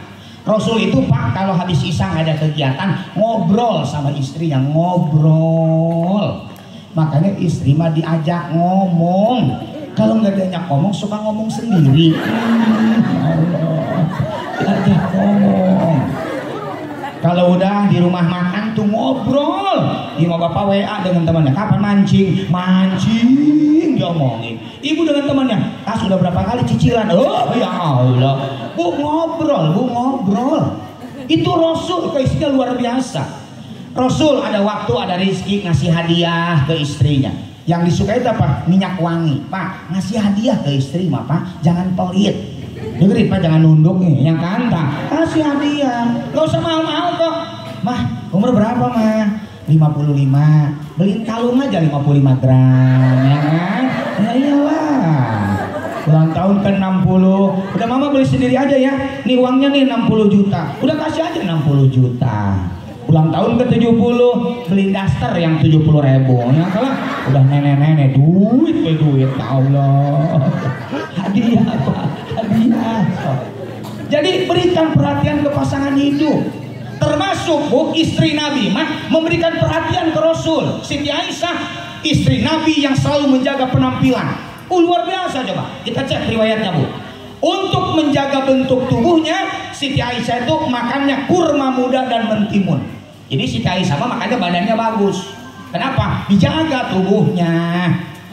Rasul itu Pak, kalau habis isang ada kegiatan, ngobrol sama istrinya, ngobrol. Makanya istri mah diajak ngomong. Kalau nggak diajak ngomong, suka ngomong sendiri. Allah, diajak ngomong. Kalau udah di rumah makan tuh ngobrol. Ima bapak WA dengan temannya, kapan mancing? Mancing diomongin. Ibu dengan temannya, sudah berapa kali cicilan? Oh ya Allah, bu ngobrol. Itu Rasul ke istrinya luar biasa. Rasul ada waktu, ada rezeki, ngasih hadiah ke istrinya. Yang disukai itu apa? Minyak wangi. Pak, ngasih hadiah ke istri mah Pak, jangan pelit. Dengerin Pak, jangan nunduk nih, yang kanta kasih hadiah, gak usah mahal-mahal kok. Mah, umur berapa mah? 55. Beliin kalung aja 55 gram, ya kan? Ya iyalah, ulang tahun ke 60. Udah mama beli sendiri aja ya. Nih uangnya nih 60 juta. Udah kasih aja 60 juta. Ulang tahun ke 70, beli daster yang 70.000. Ya kalau udah nenek-nenek duit, ya Allah. Hadiah Pak, hadiah. Jadi berikan perhatian ke pasangan hidup. Termasuk bu, istri Nabi mah memberikan perhatian ke Rasul. Siti Aisyah, istri Nabi yang selalu menjaga penampilan. Luar biasa coba. Kita cek riwayatnya bu. Untuk menjaga bentuk tubuhnya, Siti Aisyah itu makannya kurma muda dan mentimun. Jadi Siti Aisyah mah makanya badannya bagus. Kenapa? Dijaga tubuhnya.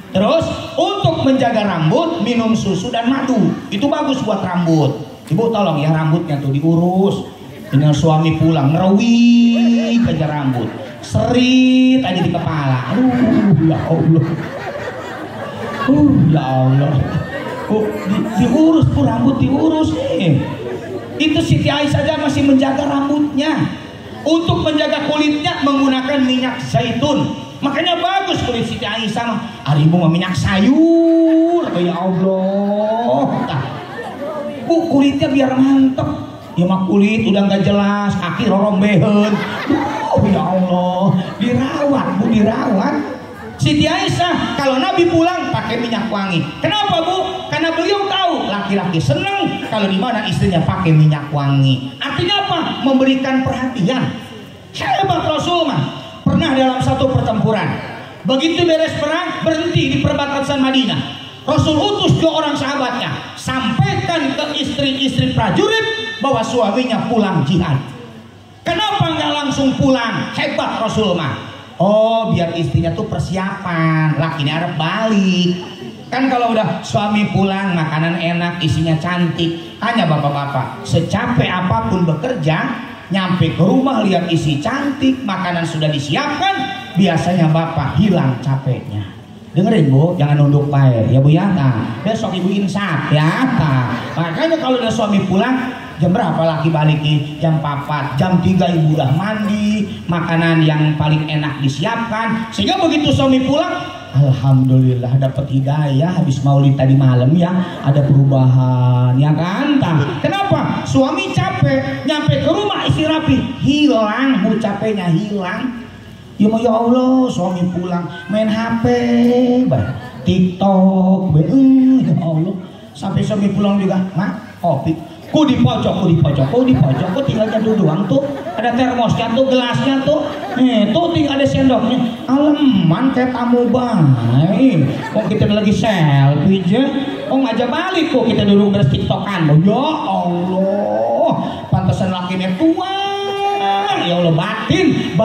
Terus untuk menjaga rambut, minum susu dan madu. Itu bagus buat rambut. Ibu tolong ya rambutnya tuh diurus. Dengan suami pulang ngerawik aja rambut, serit aja di kepala. Ya Allah. Ya Allah. Diurus tuh rambut, diurus nih. Itu Siti Aisyah saja masih menjaga rambutnya. Untuk menjaga kulitnya menggunakan minyak zaitun. Makanya bagus kulit Siti Aisyah. Hari ibu mau minyak sayur. Ya Allah. Bu, kulitnya biar mantep. Ya mah kulit udah nggak jelas, kaki rorombehen. Ya Allah, dirawat bu, dirawat. Siti Aisyah kalau Nabi pulang pakai minyak wangi. Kenapa bu? Karena beliau tahu laki-laki senang kalau di mana istrinya pakai minyak wangi. Artinya apa? Memberikan perhatian. Hebat Rasul mah. Pernah dalam satu pertempuran, begitu beres perang berhenti di perbatasan Madinah. Rasul utus 2 orang sahabatnya, sampaikan ke istri-istri prajurit bahwa suaminya pulang jihad. Kenapa nggak langsung pulang? Hebat Rasul mah. Oh, biar istrinya tuh persiapan, lakinya harap balik. Kan kalau udah suami pulang, makanan enak, isinya cantik. Tanya bapak-bapak, secapek apapun bekerja, nyampe ke rumah lihat isi cantik, makanan sudah disiapkan, biasanya bapak hilang capeknya. Dengerin bu, jangan nunduk baik ya bu ya. Nah, besok ibu insaf ya. Nah, makanya kalau udah suami pulang, jam berapa laki balik? Jam 4, jam 3 ibu udah mandi, makanan yang paling enak disiapkan. Sehingga begitu suami pulang, alhamdulillah dapat hidayah habis maulid tadi malam ya, ada perubahan ya kan. Nah, kenapa? Suami capek, nyampe ke rumah istri rapi, hilang bu, capeknya hilang. Ya mau ya Allah, suami pulang main HP, TikTok, ya Allah. Sampai suami pulang juga, mak, kopi. Ku di pojok, ku tinggal jadul doang tuh. Ada termosnya tuh, gelasnya tuh. Tuh tinggal ada sendoknya. Aleman kayak tamu baik. Kok kita lagi selfie aja. Kok ngajak balik kok kita dulu beres TikTokan. Ya Allah, pantesan lakinya tua. Ya Allah, batin.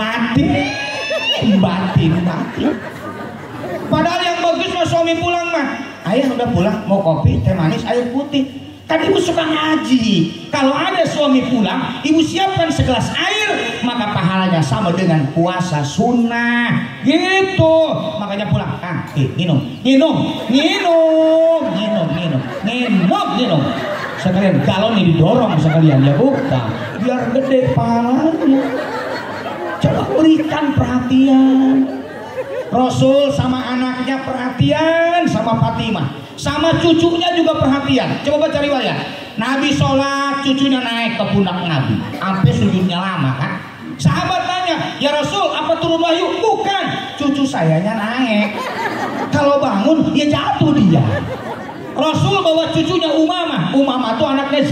Padahal yang bagus mah suami pulang mah. Ayah udah pulang, mau kopi, teh manis, air putih. Kan ibu suka ngaji. Kalau ada suami pulang, ibu siapkan segelas air, maka pahalanya sama dengan puasa sunnah. Gitu. Makanya pulang, minum. Sekalian galon ini didorong sekalian ya bukan. Biar gede pahalanya. Coba berikan perhatian. Rasul sama anaknya perhatian, sama Fatimah, sama cucunya juga perhatian. Coba baca riwayat. Nabi sholat, cucunya naik ke pundak Nabi, sampai sujudnya lama kan. Sahabat tanya, ya Rasul, apa turun wahyu? Bukan, cucu sayanya naik. Kalau bangun, ya jatuh dia. Rasul bawa cucunya Umamah itu anaknya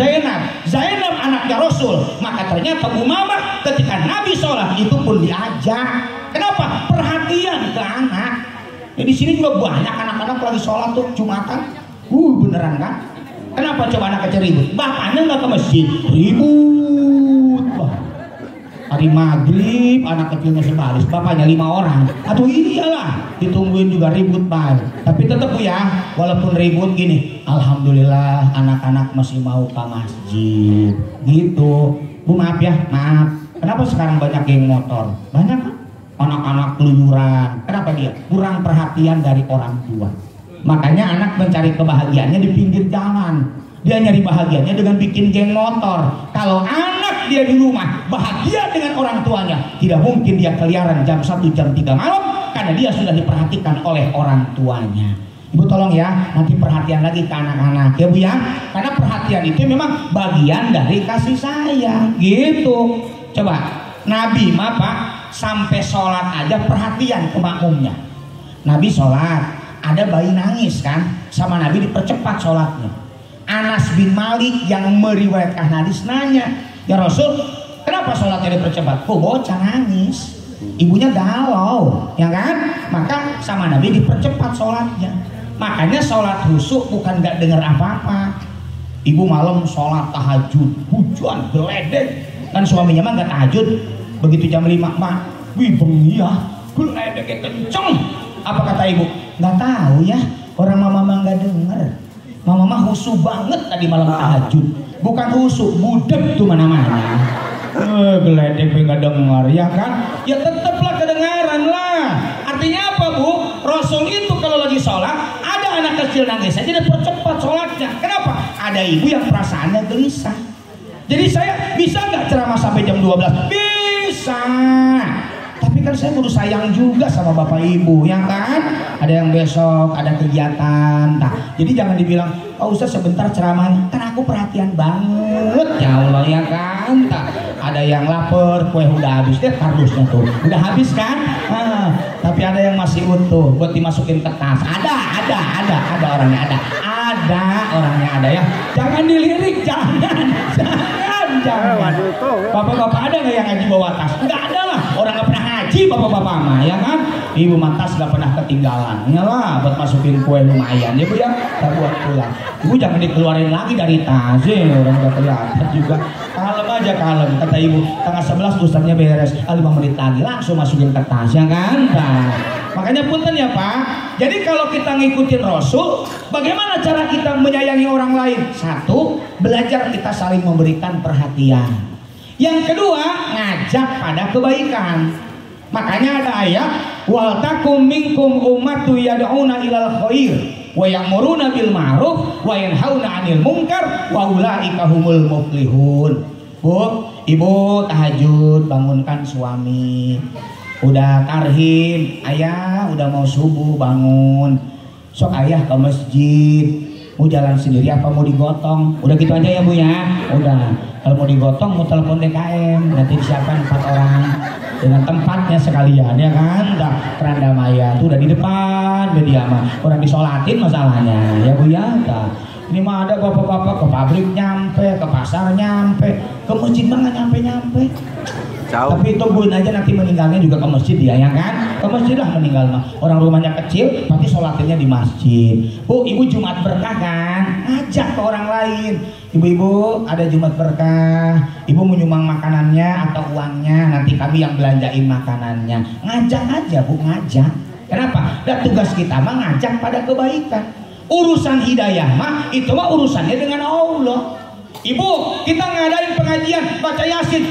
Zainab anaknya Rasul. Maka ternyata Umamah ketika Nabi sholat itu pun diajak. Kenapa? Perhatian ke anak. Ya, di sini juga banyak anak-anak lagi sholat tuh Jumatan. Beneran kan? Kenapa coba anak kecil ribut? Bapaknya nggak ke masjid, ribut. Hari maghrib anak kecilnya sebaris, bapaknya 5 orang. Aduh iyalah, ditungguin juga ribut banget. Tapi tetap Bu ya, walaupun ribut gini, alhamdulillah anak-anak masih mau ke masjid. Gitu. Bu maaf ya, maaf. Kenapa sekarang banyak geng motor? Banyak kan? Anak-anak keluyuran. Kenapa dia? Kurang perhatian dari orang tua. Makanya anak mencari kebahagiaannya di pinggir jalan. Dia nyari bahagianya dengan bikin geng motor. Kalau anak dia di rumah bahagia dengan orang tuanya, tidak mungkin dia keliaran jam 1 jam 3 malam karena dia sudah diperhatikan oleh orang tuanya. Ibu tolong ya, nanti perhatian lagi ke anak-anak ya Bu ya. Karena perhatian itu memang bagian dari kasih sayang gitu. Coba Nabi mah Pak sampai sholat aja perhatian ke makmumnya. Nabi sholat, ada bayi nangis kan, sama Nabi dipercepat sholatnya. Anas bin Malik yang meriwayatkan hadis nanya, ya Rasul, kenapa sholatnya dipercepat? Kok bocah nangis, ibunya galau, ya kan? Maka sama Nabi dipercepat sholatnya. Makanya sholat khusyuk bukan gak dengar apa-apa. Ibu malam sholat tahajud, hujan geledek, kan suaminya mah gak tahajud. Begitu jam 5, mak, wih bengi ya, geledeknya kenceng. Apa kata ibu? Gak tahu ya, orang mama gak denger. Mama mah husu banget tadi malam tahajud. Bukan husu, budek tuh mana-mana. Geledek gak denger, ya kan? Ya tetaplah kedengaran lah. Artinya apa Bu? Rasul itu kalau lagi sholat, ada anak kecil nangis aja dia percepat sholatnya. Kenapa? Ada ibu yang perasaannya gelisah. Jadi saya bisa nggak ceramah sampai jam 12? Bisa. Tapi kan saya kudu sayang juga sama bapak ibu, ya kan? Ada yang besok ada kegiatan. Nah, jadi jangan dibilang, oh Ustaz sebentar ceramahnya. Kan aku perhatian banget, ya Allah ya kan? Nah, ada yang lapar, kue udah habis deh kardusnya tuh, udah habis kan? Tapi ada yang masih utuh, buat dimasukin ke tas. Ada orangnya ada ya. Jangan dilirik, jangan. Bapak-bapak ada nggak yang ngaji bawa tas? Nggak ada lah, orang nggak pernah ngaji bapak-bapak mah, ya kan? Ibu mantas nggak pernah ketinggalan, lah buat masukin kue lumayan ya Bu ya, tak buat pulang. Ibu jangan dikeluarin lagi dari tas, orang nggak kelihatan juga. Kalem aja kalem, kata ibu. Tanggal 11 ustadznya beres, 5 menit lagi langsung masukin ke tas, ya kan? Nah, makanya punten ya Pak. Jadi kalau kita ngikutin Rasul, bagaimana cara kita menyayangi orang lain? Satu, belajar kita saling memberikan perhatian. Yang kedua, ngajak pada kebaikan. Makanya ada ayat, wal takum minkum ummatu yad'una ilal khair wa ya'muruna bil ma'ruf wa yanhauna 'anil munkar wa ulaika humul muflihun. Bu, ibu tahajud, bangunkan suami. Udah tarhim, ayah udah mau subuh bangun. Sok ayah ke masjid. Mau jalan sendiri apa mau digotong? Udah gitu aja ya Bu ya. Udah. Kalau mau digotong mau telepon DKM, nanti disiapkan 4 orang. dengan tempatnya sekalian ya kan. Dah Keranda Maya tuh udah di depan media mah. Orang disolatin masalahnya ya Bu ya. Dah. Ini mah ada bapak-bapak ke pabrik nyampe, ke pasar nyampe, ke masjid mah nggak nyampe-nyampe. Jauh. Tapi tungguin aja nanti meninggalnya juga ke masjid dia ya kan. Ke masjid lah meninggal mah. Orang rumahnya kecil pasti sholatinnya di masjid. Bu, ibu Jumat berkah kan? Ajak ke orang lain. Ibu-ibu ada Jumat berkah. Ibu menyumbang makanannya atau uangnya, nanti kami yang belanjain makanannya. Ngajak aja Bu, ngajak. Kenapa? Dan tugas kita mah ngajak pada kebaikan. Urusan hidayah mah itu mah urusannya dengan Allah. Ibu, kita ngadain pengajian baca Yasin,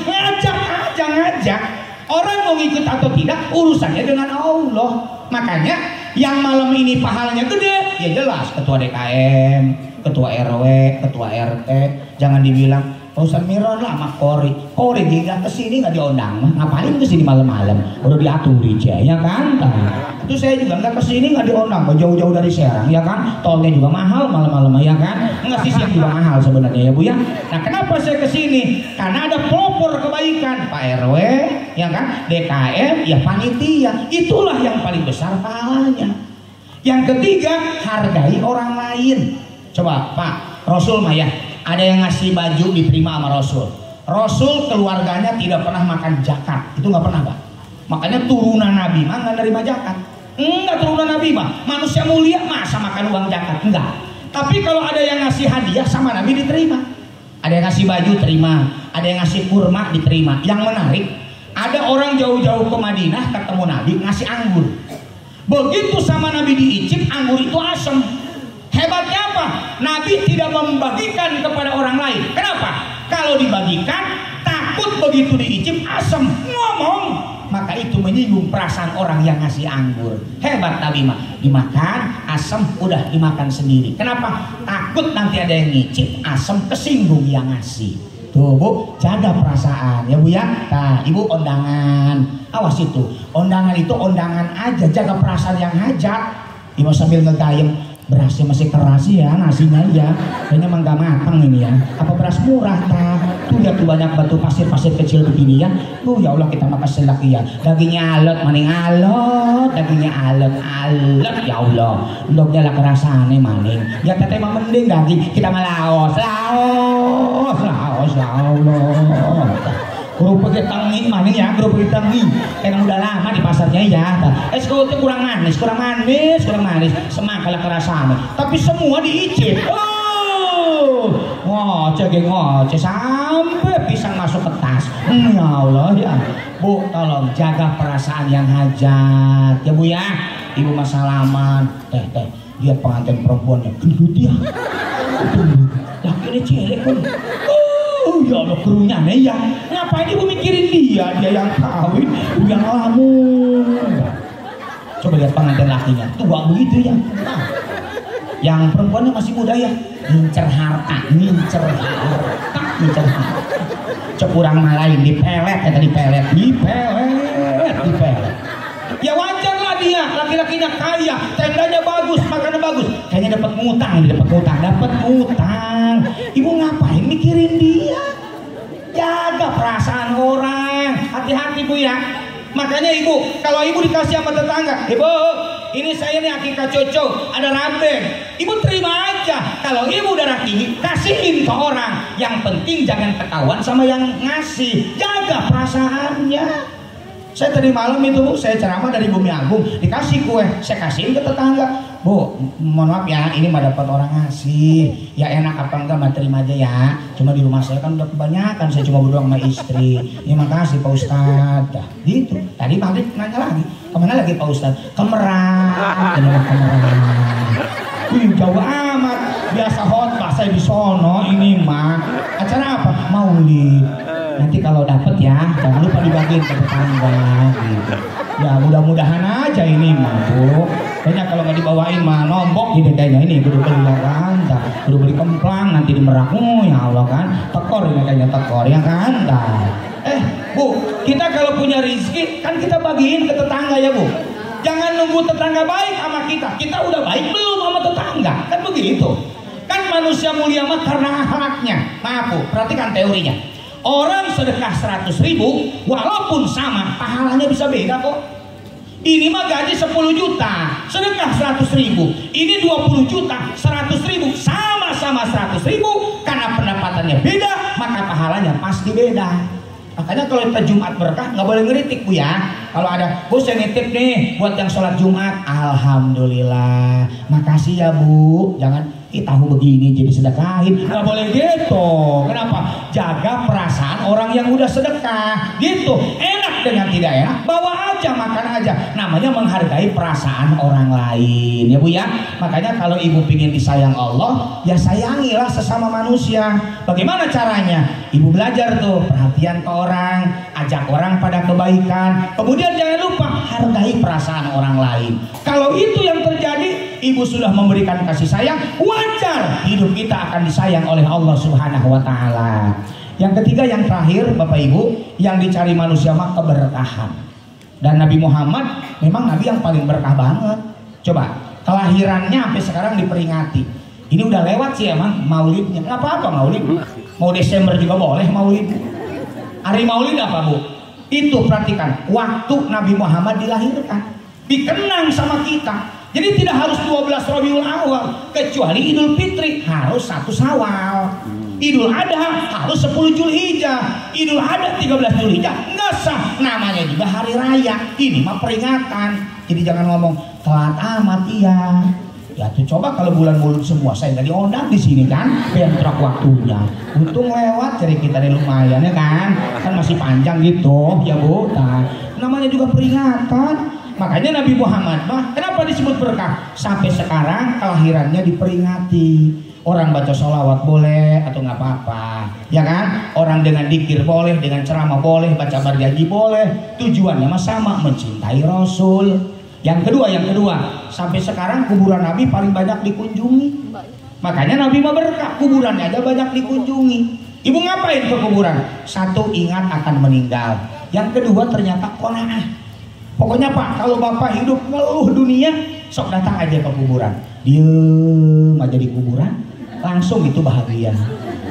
ngajak. Orang mau ngikut atau tidak urusannya dengan Allah. Makanya yang malam ini pahalanya gede, ya jelas ketua DKM, ketua RW, ketua RT. Jangan dibilang Ustaz Miron lah sama Kori juga kesini nggak diundang mah, ngapain kesini malam-malam? Udah diaturi aja, ya kan? Itu saya juga nggak kesini nggak diundang, jauh-jauh dari Serang, ya kan? Tolnya juga mahal malam-malam, ya kan? Nggak sih siang juga mahal sebenarnya ya Bu ya. Nah kenapa saya kesini? Karena ada pelopor kebaikan, Pak RW, ya kan? DKM, ya panitia, itulah yang paling besar pahalanya. Yang ketiga, hargai orang lain. Coba Pak Rasul mah ya. Ada yang ngasih baju diterima sama Rasul. Rasul keluarganya tidak pernah makan zakat. Itu nggak pernah Pak. Makanya turunan Nabi mah nggak nerima zakat. Enggak, turunan Nabi mah manusia mulia masa makan uang zakat. Enggak. Tapi kalau ada yang ngasih hadiah sama Nabi diterima. Ada yang ngasih baju terima. Ada yang ngasih kurma diterima. Yang menarik, ada orang jauh-jauh ke Madinah ketemu Nabi ngasih anggur. Begitu sama Nabi diicip, anggur itu asam. Hebatnya apa? Nabi tidak membagikan kepada orang lain. Kenapa? Kalau dibagikan, takut begitu diicip asam ngomong. Maka itu menyinggung perasaan orang yang ngasih anggur. Hebat Nabi mah. Dimakan, asam udah dimakan sendiri. Kenapa? Takut nanti ada yang ngicip asam kesinggung yang ngasih. Tuh Bu, jaga perasaan ya Bu ya. Nah, Ibu undangan. Awas itu. Undangan itu undangan aja, jaga perasaan yang hajat. Ibu sambil ngegayem. Berasnya masih keras ya, nasinya ya. Kayaknya emang gak matang ini ya. Apa beras murah tak? Tuh lihat tuh banyak batu pasir-pasir kecil begini ya. Tuh ya Allah kita makan selak ya. Dagingnya alot, maning alot. Dagingnya alot ya Allah. Ndoknya lah kerasane maning. Ya teteh mah mending daging. Kita mah laos ya Allah. Kerupuk tengi maning ya, kerupuk tengi. Emang udah lama di pasarnya ya. Sekutnya kurang manis. Semangka lah kerasane. Tapi semua diicip. Ngoceh sampai pisang masuk ke tas. Ya Allah ya. Bu, tolong jaga perasaan yang hajat. Ya Bu ya. Ibu mah salaman. Teh. Dia pengantin perempuannya gendut ya. Lakinya cilik pun. Ya Allah kerunya nih ya. Ngapain Ibu mikirin dia yang kawin, yang lamun. Coba lihat pengantin lakinya, tua begitu ya. Nah, yang perempuannya masih muda ya. Ngincer harta. Cek kurang malain dipelet. Ya wajar lah dia, laki-lakinya kaya, tendanya bagus, makannya bagus. Kayaknya dapat ngutang. Ibu ngapain mikirin dia? Jaga perasaan orang. Hati-hati Bu ya. Makanya Ibu, kalau Ibu dikasih sama tetangga, Ibu, ini saya nih akikah cucu, ada rabeng. Ibu terima aja. Kalau Ibu darah tinggi, kasihin ke orang. Yang penting jangan ketahuan sama yang ngasih. Jaga perasaannya. Saya tadi malam itu Bu, saya ceramah dari Bumi Agung, dikasih kue, saya kasihin ke tetangga. Bu, mohon maaf ya, ini mah dapat orang ngasih. Ya enak apa enggak mah terima aja ya. Cuma di rumah saya kan udah kebanyakan, saya cuma berdua sama istri. Ya makasih Pak Ustadz. Dah, gitu. Tadi maghrib nanya lagi, kemana lagi Pak Ustadz? Kemeran. Wih, jauh amat. Biasa khotbah saya di sono, ini mah acara apa? Maulid. Nanti kalau dapet ya, jangan lupa dibagiin ke tetangga gitu. Ya mudah-mudahan aja ini mah Bu. Kayaknya kalau nggak dibawain mah nombok di dedenya ini. Kudu beli kan, kudu beli kemplang nanti di Merak. Ya Allah kan, tekor ini kayaknya tekor ya kan. Bu, kita kalau punya rezeki kan kita bagiin ke tetangga ya Bu. Jangan nunggu tetangga baik sama kita. Kita udah baik belum sama tetangga? Kan begitu. Kan manusia mulia mah karena akhlaknya. Maaf Bu, perhatikan teorinya. Orang sedekah 100.000 walaupun sama pahalanya bisa beda kok. Ini mah gaji 10 juta, sedekah 100.000. Ini 20 juta, 100.000, sama-sama 100.000. Karena pendapatannya beda, maka pahalanya pasti beda. Makanya kalau kita Jumat berkah nggak boleh ngeritik Bu ya. Kalau ada, Bu saya nitip nih buat yang sholat Jumat, alhamdulillah, makasih ya Bu. Jangan tahu begini jadi sedekahin, nggak boleh gitu. Kenapa? Jaga perasaan orang yang udah sedekah gitu. Enak dengan tidak enak, bawa aja, makan aja. Namanya menghargai perasaan orang lain ya Bu ya. Makanya kalau ibu pingin disayang Allah, ya sayangilah sesama manusia. Bagaimana caranya? Ibu belajar tuh perhatian ke orang, ajak orang pada kebaikan. Kemudian jangan lupa hargai perasaan orang lain. Kalau itu yang terjadi, ibu sudah memberikan kasih sayang, wajar hidup kita akan disayang oleh Allah Subhanahu wa taala. Yang ketiga, yang terakhir Bapak Ibu, yang dicari manusia mah keberkahan. Dan Nabi Muhammad memang nabi yang paling berkah banget. Coba, kelahirannya sampai sekarang diperingati. Ini udah lewat sih emang maulidnya. Nggak apa-apa maulid. Mau Desember juga boleh maulid. Hari maulid apa Bu? Itu perhatikan, waktu Nabi Muhammad dilahirkan, dikenang sama kita. Jadi tidak harus 12 Rabiul Awal, kecuali Idul Fitri harus 1 Syawal. Idul Adha harus 10 Zulhijjah. Idul Adha 13 Zulhijjah nggak sah, namanya juga hari raya. Ini mah peringatan. Jadi jangan ngomong telat amat iya. Ya tuh coba kalau bulan mulut semua saya nggak diundang di sini kan, bentrok waktunya. Untung lewat, jadi kita ini lumayan ya kan masih panjang gitu ya Bu. Nah, namanya juga peringatan. Makanya Nabi Muhammad mah kenapa disebut berkah? Sampai sekarang kelahirannya diperingati. Orang baca sholawat boleh atau nggak apa-apa, ya kan? Orang dengan dikir boleh, dengan ceramah boleh, baca berjanji boleh. Tujuannya mah sama, mencintai Rasul. Yang kedua, sampai sekarang kuburan Nabi paling banyak dikunjungi. Makanya Nabi mah berkah, kuburannya aja banyak dikunjungi. Ibu ngapain ke kuburan? Satu, ingat akan meninggal. Yang kedua, ternyata qanaah. Pokoknya Pak, kalau Bapak hidup ngeluh dunia, sok datang aja ke kuburan. Diem aja di kuburan, langsung itu bahagia.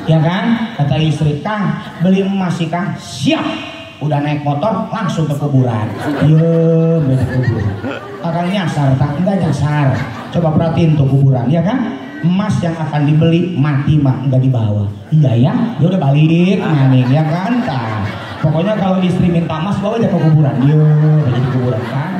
Ya kan? Kata istri, Kang, beli emas sih Kang. Siap. Udah naik motor langsung ke kuburan. Diem di kuburan. Akan nyasar, tak enggak nyasar. Coba perhatiin tuh kuburan, ya kan? Emas yang akan dibeli mati mah enggak dibawa. Iya ya, dia udah balik maning, ya kan? Nah, pokoknya kalau istri minta emas bawa aja ke kuburan. Yo, jadi kuburan kan.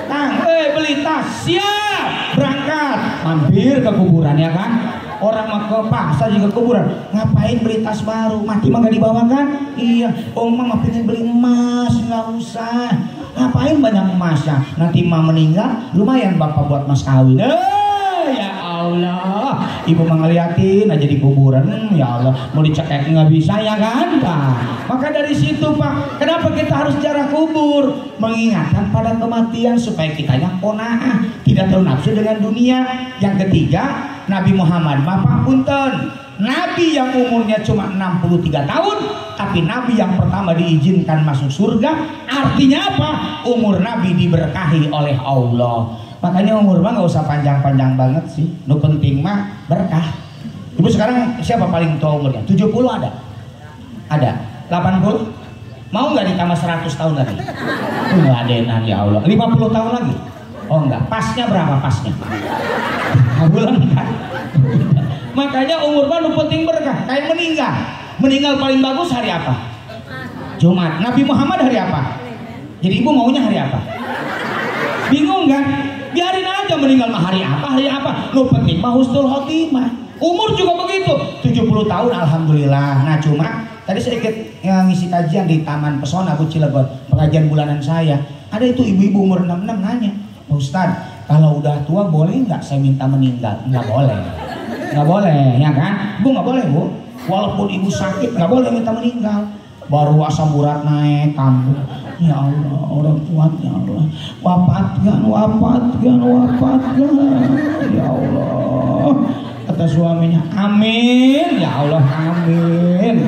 Kang, beli tas, siap, berangkat, mampir ke kuburan ya kan. Orang mah ke pasar juga kuburan, ngapain beli tas baru, mati mah gak dibawa kan? Iya, mah pengen beli emas, nggak usah. Ngapain banyak emasnya? Nanti mah meninggal, lumayan bapak buat mas kawin. Ya Allah, ibu mah ngeliatin aja di kuburan, ya Allah, mau dicekek nggak bisa ya kan? Nah, maka dari situ Pak, kenapa kita harus ziarah kubur? Mengingatkan pada kematian supaya kitanya qanaah, tidak terlalu nafsu dengan dunia. Yang ketiga, Nabi Muhammad Bapak punten, Nabi yang umurnya cuma 63 tahun, tapi Nabi yang pertama diizinkan masuk surga. Artinya apa? Umur Nabi diberkahi oleh Allah. Makanya umur mah gak usah panjang-panjang banget sih. Nu penting mah berkah. Ibu sekarang siapa paling tua umurnya? 70 ada? Ada? 80? Mau nggak ditambah 100 tahun lagi? Enggak adenan ya Allah. 50 tahun lagi? Oh enggak. Pasnya berapa pasnya? Bulan kan? Makanya umur mah nu penting berkah. Kayak meninggal. Meninggal paling bagus hari apa? Jumat. Nabi Muhammad hari apa? Jadi ibu maunya hari apa? Bingung kan? Biarin aja meninggal mah hari apa? Hari apa? Nu penting mah husnul khotimah. Umur juga begitu. 70 tahun alhamdulillah. Nah cuma tadi saya ikut ngisi kajian di Taman Pesona Bu Cilegon, pengajian bulanan saya. Ada itu ibu-ibu umur 66 nanya, Pak Ustadz, kalau udah tua boleh nggak saya minta meninggal? Nggak boleh. Nggak boleh, ya kan? Bu nggak boleh Bu. Walaupun ibu sakit nggak boleh minta meninggal. Baru asam urat naik kambuh. Ya Allah, orang kuat ya Allah. Wafatkan. Ya Allah. Kata suaminya, amin. Ya Allah, amin.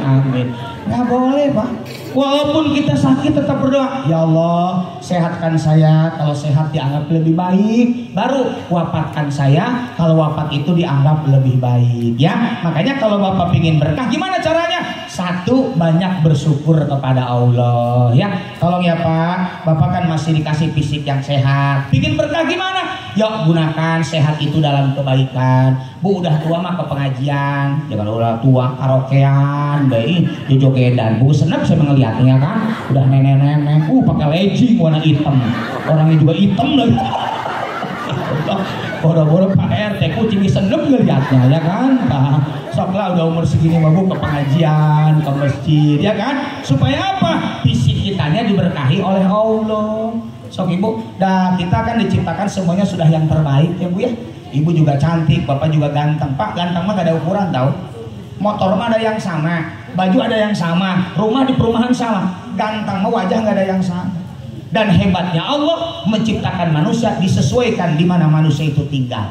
Nggak boleh Pak. Walaupun kita sakit tetap berdoa. Ya Allah, sehatkan saya. Kalau sehat dianggap lebih baik. Baru wafatkan saya. Kalau wafat itu dianggap lebih baik. Ya, makanya kalau Bapak pingin berkah, gimana caranya? Satu, banyak bersyukur kepada Allah ya. Tolong ya Pak, Bapak kan masih dikasih fisik yang sehat. Bikin berkah gimana? Yuk gunakan sehat itu dalam kebaikan. Bu udah tua mah ke pengajian. Jangan udah tua karaokean, baik jogedan. Bu senang saya ngeliatnya kan. Udah nenek-nenek, pakai legging warna hitam. Orangnya juga hitam lagi. Boro-boro Pak RT kucing senep ngeliatnya ya kan Pak. Sok lah udah umur segini mah Bu ke pengajian, ke masjid ya kan. Supaya apa? Fisik kitanya diberkahi oleh Allah. Sok Ibu, dah kita kan diciptakan semuanya sudah yang terbaik ya Bu ya. Ibu juga cantik, Bapak juga ganteng. Pak ganteng mah gak ada ukuran tau. Motor mah ada yang sama, baju ada yang sama, rumah di perumahan sama. Ganteng mah wajah gak ada yang sama. Dan hebatnya Allah menciptakan manusia disesuaikan di mana manusia itu tinggal.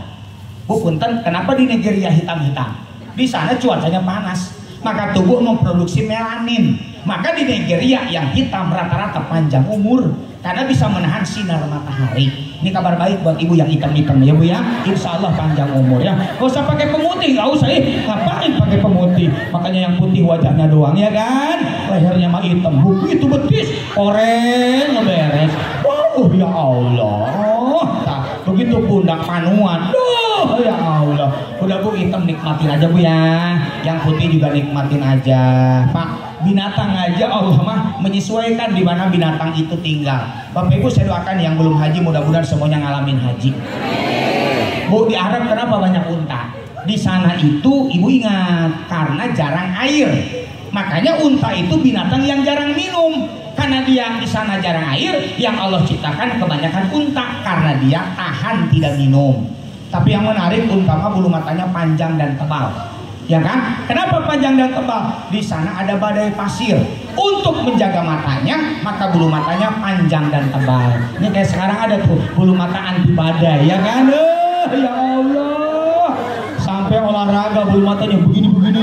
Bu punten, kenapa di Nigeria hitam-hitam? Di sana cuacanya panas, maka tubuh memproduksi melanin. Maka di Nigeria yang hitam rata-rata panjang umur karena bisa menahan sinar matahari. Ini kabar baik buat ibu yang hitam-hitam ya Bu ya. Insya Allah panjang umur ya. Gak usah pakai pemutih, gak usah ngapain pakai pemutih. Makanya yang putih wajahnya doang ya kan. Lehernya mah hitam, Bu itu betis, oranye ngeberes. Ya Allah. Nah, begitu pundak panuan. Ya Allah. Udah Bu hitam nikmatin aja Bu ya. Yang putih juga nikmatin aja. Pak, binatang aja Allah mah menyesuaikan di mana binatang itu tinggal. Bapak Ibu saya doakan yang belum haji mudah-mudahan semuanya ngalamin haji. Bu di Arab kenapa banyak unta? Di sana itu Ibu ingat karena jarang air. Makanya unta itu binatang yang jarang minum. Karena dia di sana jarang air, yang Allah ciptakan kebanyakan unta karena dia tahan tidak minum. Tapi yang menarik unta mah bulu matanya panjang dan tebal. Ya kan? Kenapa panjang dan tebal? Di sana ada badai pasir. Untuk menjaga matanya, maka bulu matanya panjang dan tebal. Ini kayak sekarang ada tuh bulu mata anti badai, ya kan? Ya Allah. Sampai olahraga bulu matanya begini-begini.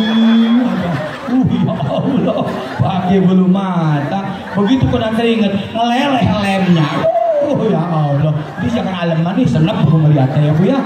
Ya Allah. Pakai bulu mata. Begitu kena keringet, ngeleleh lemnya. Ya Allah. Ini jangan aleman nih, senep aku melihatnya ya Bu ya.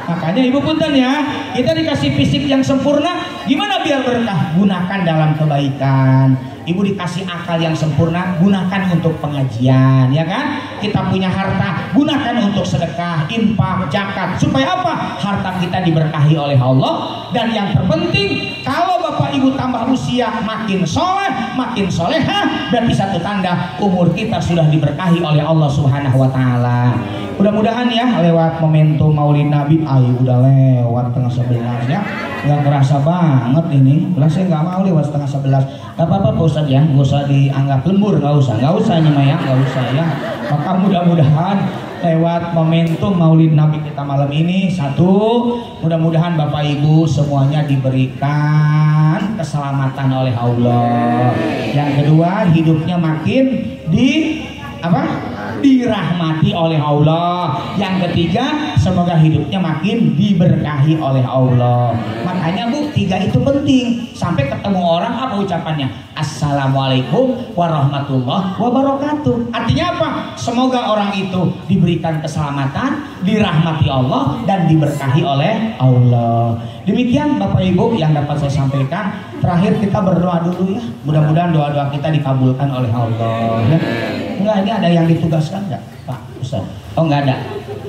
Makanya Ibu punten ya, kita dikasih fisik yang sempurna, gimana biar berkah? Gunakan dalam kebaikan. Ibu dikasih akal yang sempurna, gunakan untuk pengajian, ya kan? Kita punya harta, gunakan untuk sedekah, infak, zakat. Supaya apa? Harta kita diberkahi oleh Allah. Dan yang terpenting, kalau Bapak Ibu tambah usia, makin soleh, makin solehah, berarti satu tanda umur kita sudah diberkahi oleh Allah Subhanahu Wa Taala. Mudah-mudahan ya lewat momentum Maulid Nabi, ayo udah lewat tengah 11 ya, nggak kerasa banget ini. Belah saya nggak mau lewat tengah 11. Gak apa-apa Pak Ustadz ya, nggak usah dianggap lembur, nggak usah nyemai ya, nggak usah ya. Maka mudah-mudahan lewat momentum Maulid Nabi kita malam ini, satu, mudah-mudahan Bapak Ibu semuanya diberikan keselamatan oleh Allah. Yang kedua, hidupnya makin dirahmati oleh Allah. Yang ketiga, semoga hidupnya makin diberkahi oleh Allah. Makanya Bu, 3 itu penting. Sampai ketemu orang apa ucapannya? Assalamualaikum warahmatullahi wabarakatuh. Artinya apa? Semoga orang itu diberikan keselamatan, dirahmati Allah, dan diberkahi oleh Allah. Demikian Bapak Ibu yang dapat saya sampaikan. Terakhir kita berdoa dulu ya. Mudah-mudahan doa-doa kita dikabulkan oleh Allah ya. Enggak, ini ada yang ditugaskan enggak Pak Ustaz? Oh enggak ada.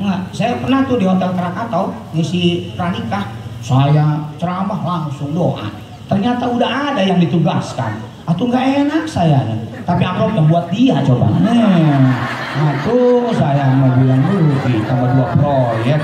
Enggak, saya pernah tuh di Hotel Krakatau ngisi pranikah. Saya ceramah langsung doa. Ternyata udah ada yang ditugaskan. Atau enggak enak saya nih. Tapi amplop yang buat dia coba. Aduh saya mau bilang dulu kita berdua proyek.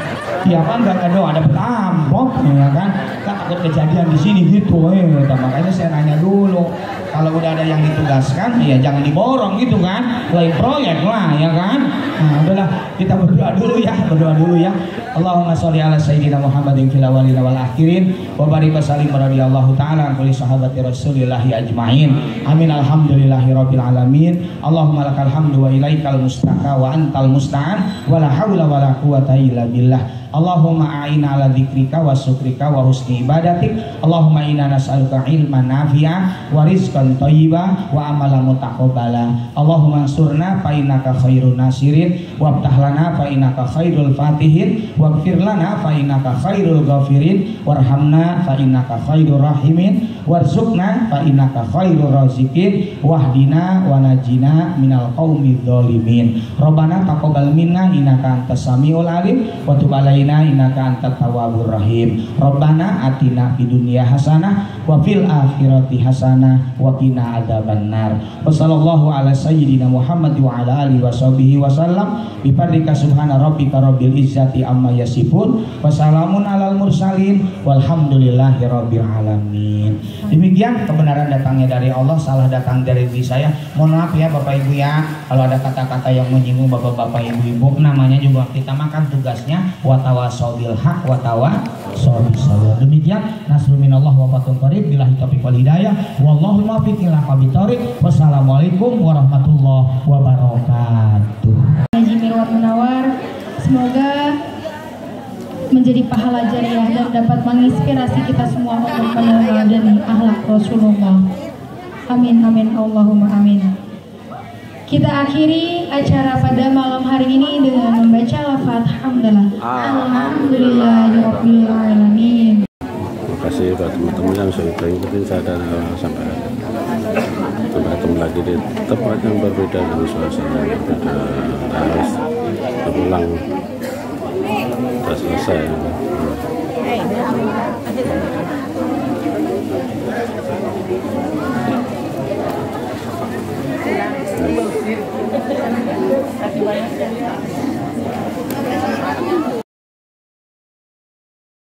Ya kan enggak ada dapet amplop ya kan. Kan takut kejadian di sini gitu. Makanya saya nanya dulu. Kalau udah ada yang ditugaskan, ya jangan diborong gitu kan, lain proyek lah ya kan. Nah udahlah kita berdoa dulu ya, Allahumma sholli ala sayyidina Muhammadin fil awwalin wal akhirin wa barik wa sallim radhiyallahu ta'ala an kulli sahabati Rasulillah ajmain. Amin alhamdulillahi rabbil alamin. Allahumma lakal hamdu wa ilaikal mustaka wa antal musta'an wa la haula wa la quwata illa billah. Allahumma a'inna ala dzikrika wa syukrika wa husni ibadatik. Allahumma inna nas'aluka ilman nafi'a wa rizqan thayyiba wa amalan mutaqabbala. Allahumma ansurna fa innaka khairun nasirin wabtah lana fa innaka khairul fatihin waghfir lana fa innaka khairul ghafirin warhamna fa innaka khairur rahimin warzuqna fa innaka khairur raziqin wahdina wa najina minal qaumidz dzalimin. Rabbana taqabbal minna innaka antas samiul alim wa tub alaina innaka antat tawwabur rahim. Rabbana atina fid dunya hasanah wa fil akhirati hasanah wa qina adzabannar. Wa sallallahu ala sayyidina Muhammad wa ala alihi washabihi wasallam bi fadlika subhana rabbika rabbil izzati amma yasifun wa salamun alal mursalin walhamdulillahi rabbil alamin. Demikian kebenaran datangnya dari Allah, salah datang dari diri saya. Mohon maaf ya Bapak Ibu ya, kalau ada kata-kata yang menyinggung Bapak-bapak Ibu-ibu, namanya juga kita makan tugasnya watawasau bil haq watawasau bis sabr. Demikian nasrul minallah wa fatun qarib billahi taufiq wal hidayah wallahu muwaffiq ila aqwamit thoriq. Wassalamualaikum warahmatullahi wabarakatuh. Haji Mirwat Munawar, semoga menjadi pahala jariah dan dapat menginspirasi kita semua untuk meneladani akhlak Rasulullah. Amin amin Allahumma amin. Kita akhiri acara pada malam hari ini dengan membaca lafaz hamdalah. Alhamdulillahirabbil alamin. Terima kasih buat teman-teman yang sudah ikutin saya dan sampai ketemu lagi di tempat yang berbeda dengan suasana yang berbeda. Harus berulang. Sudah selesai.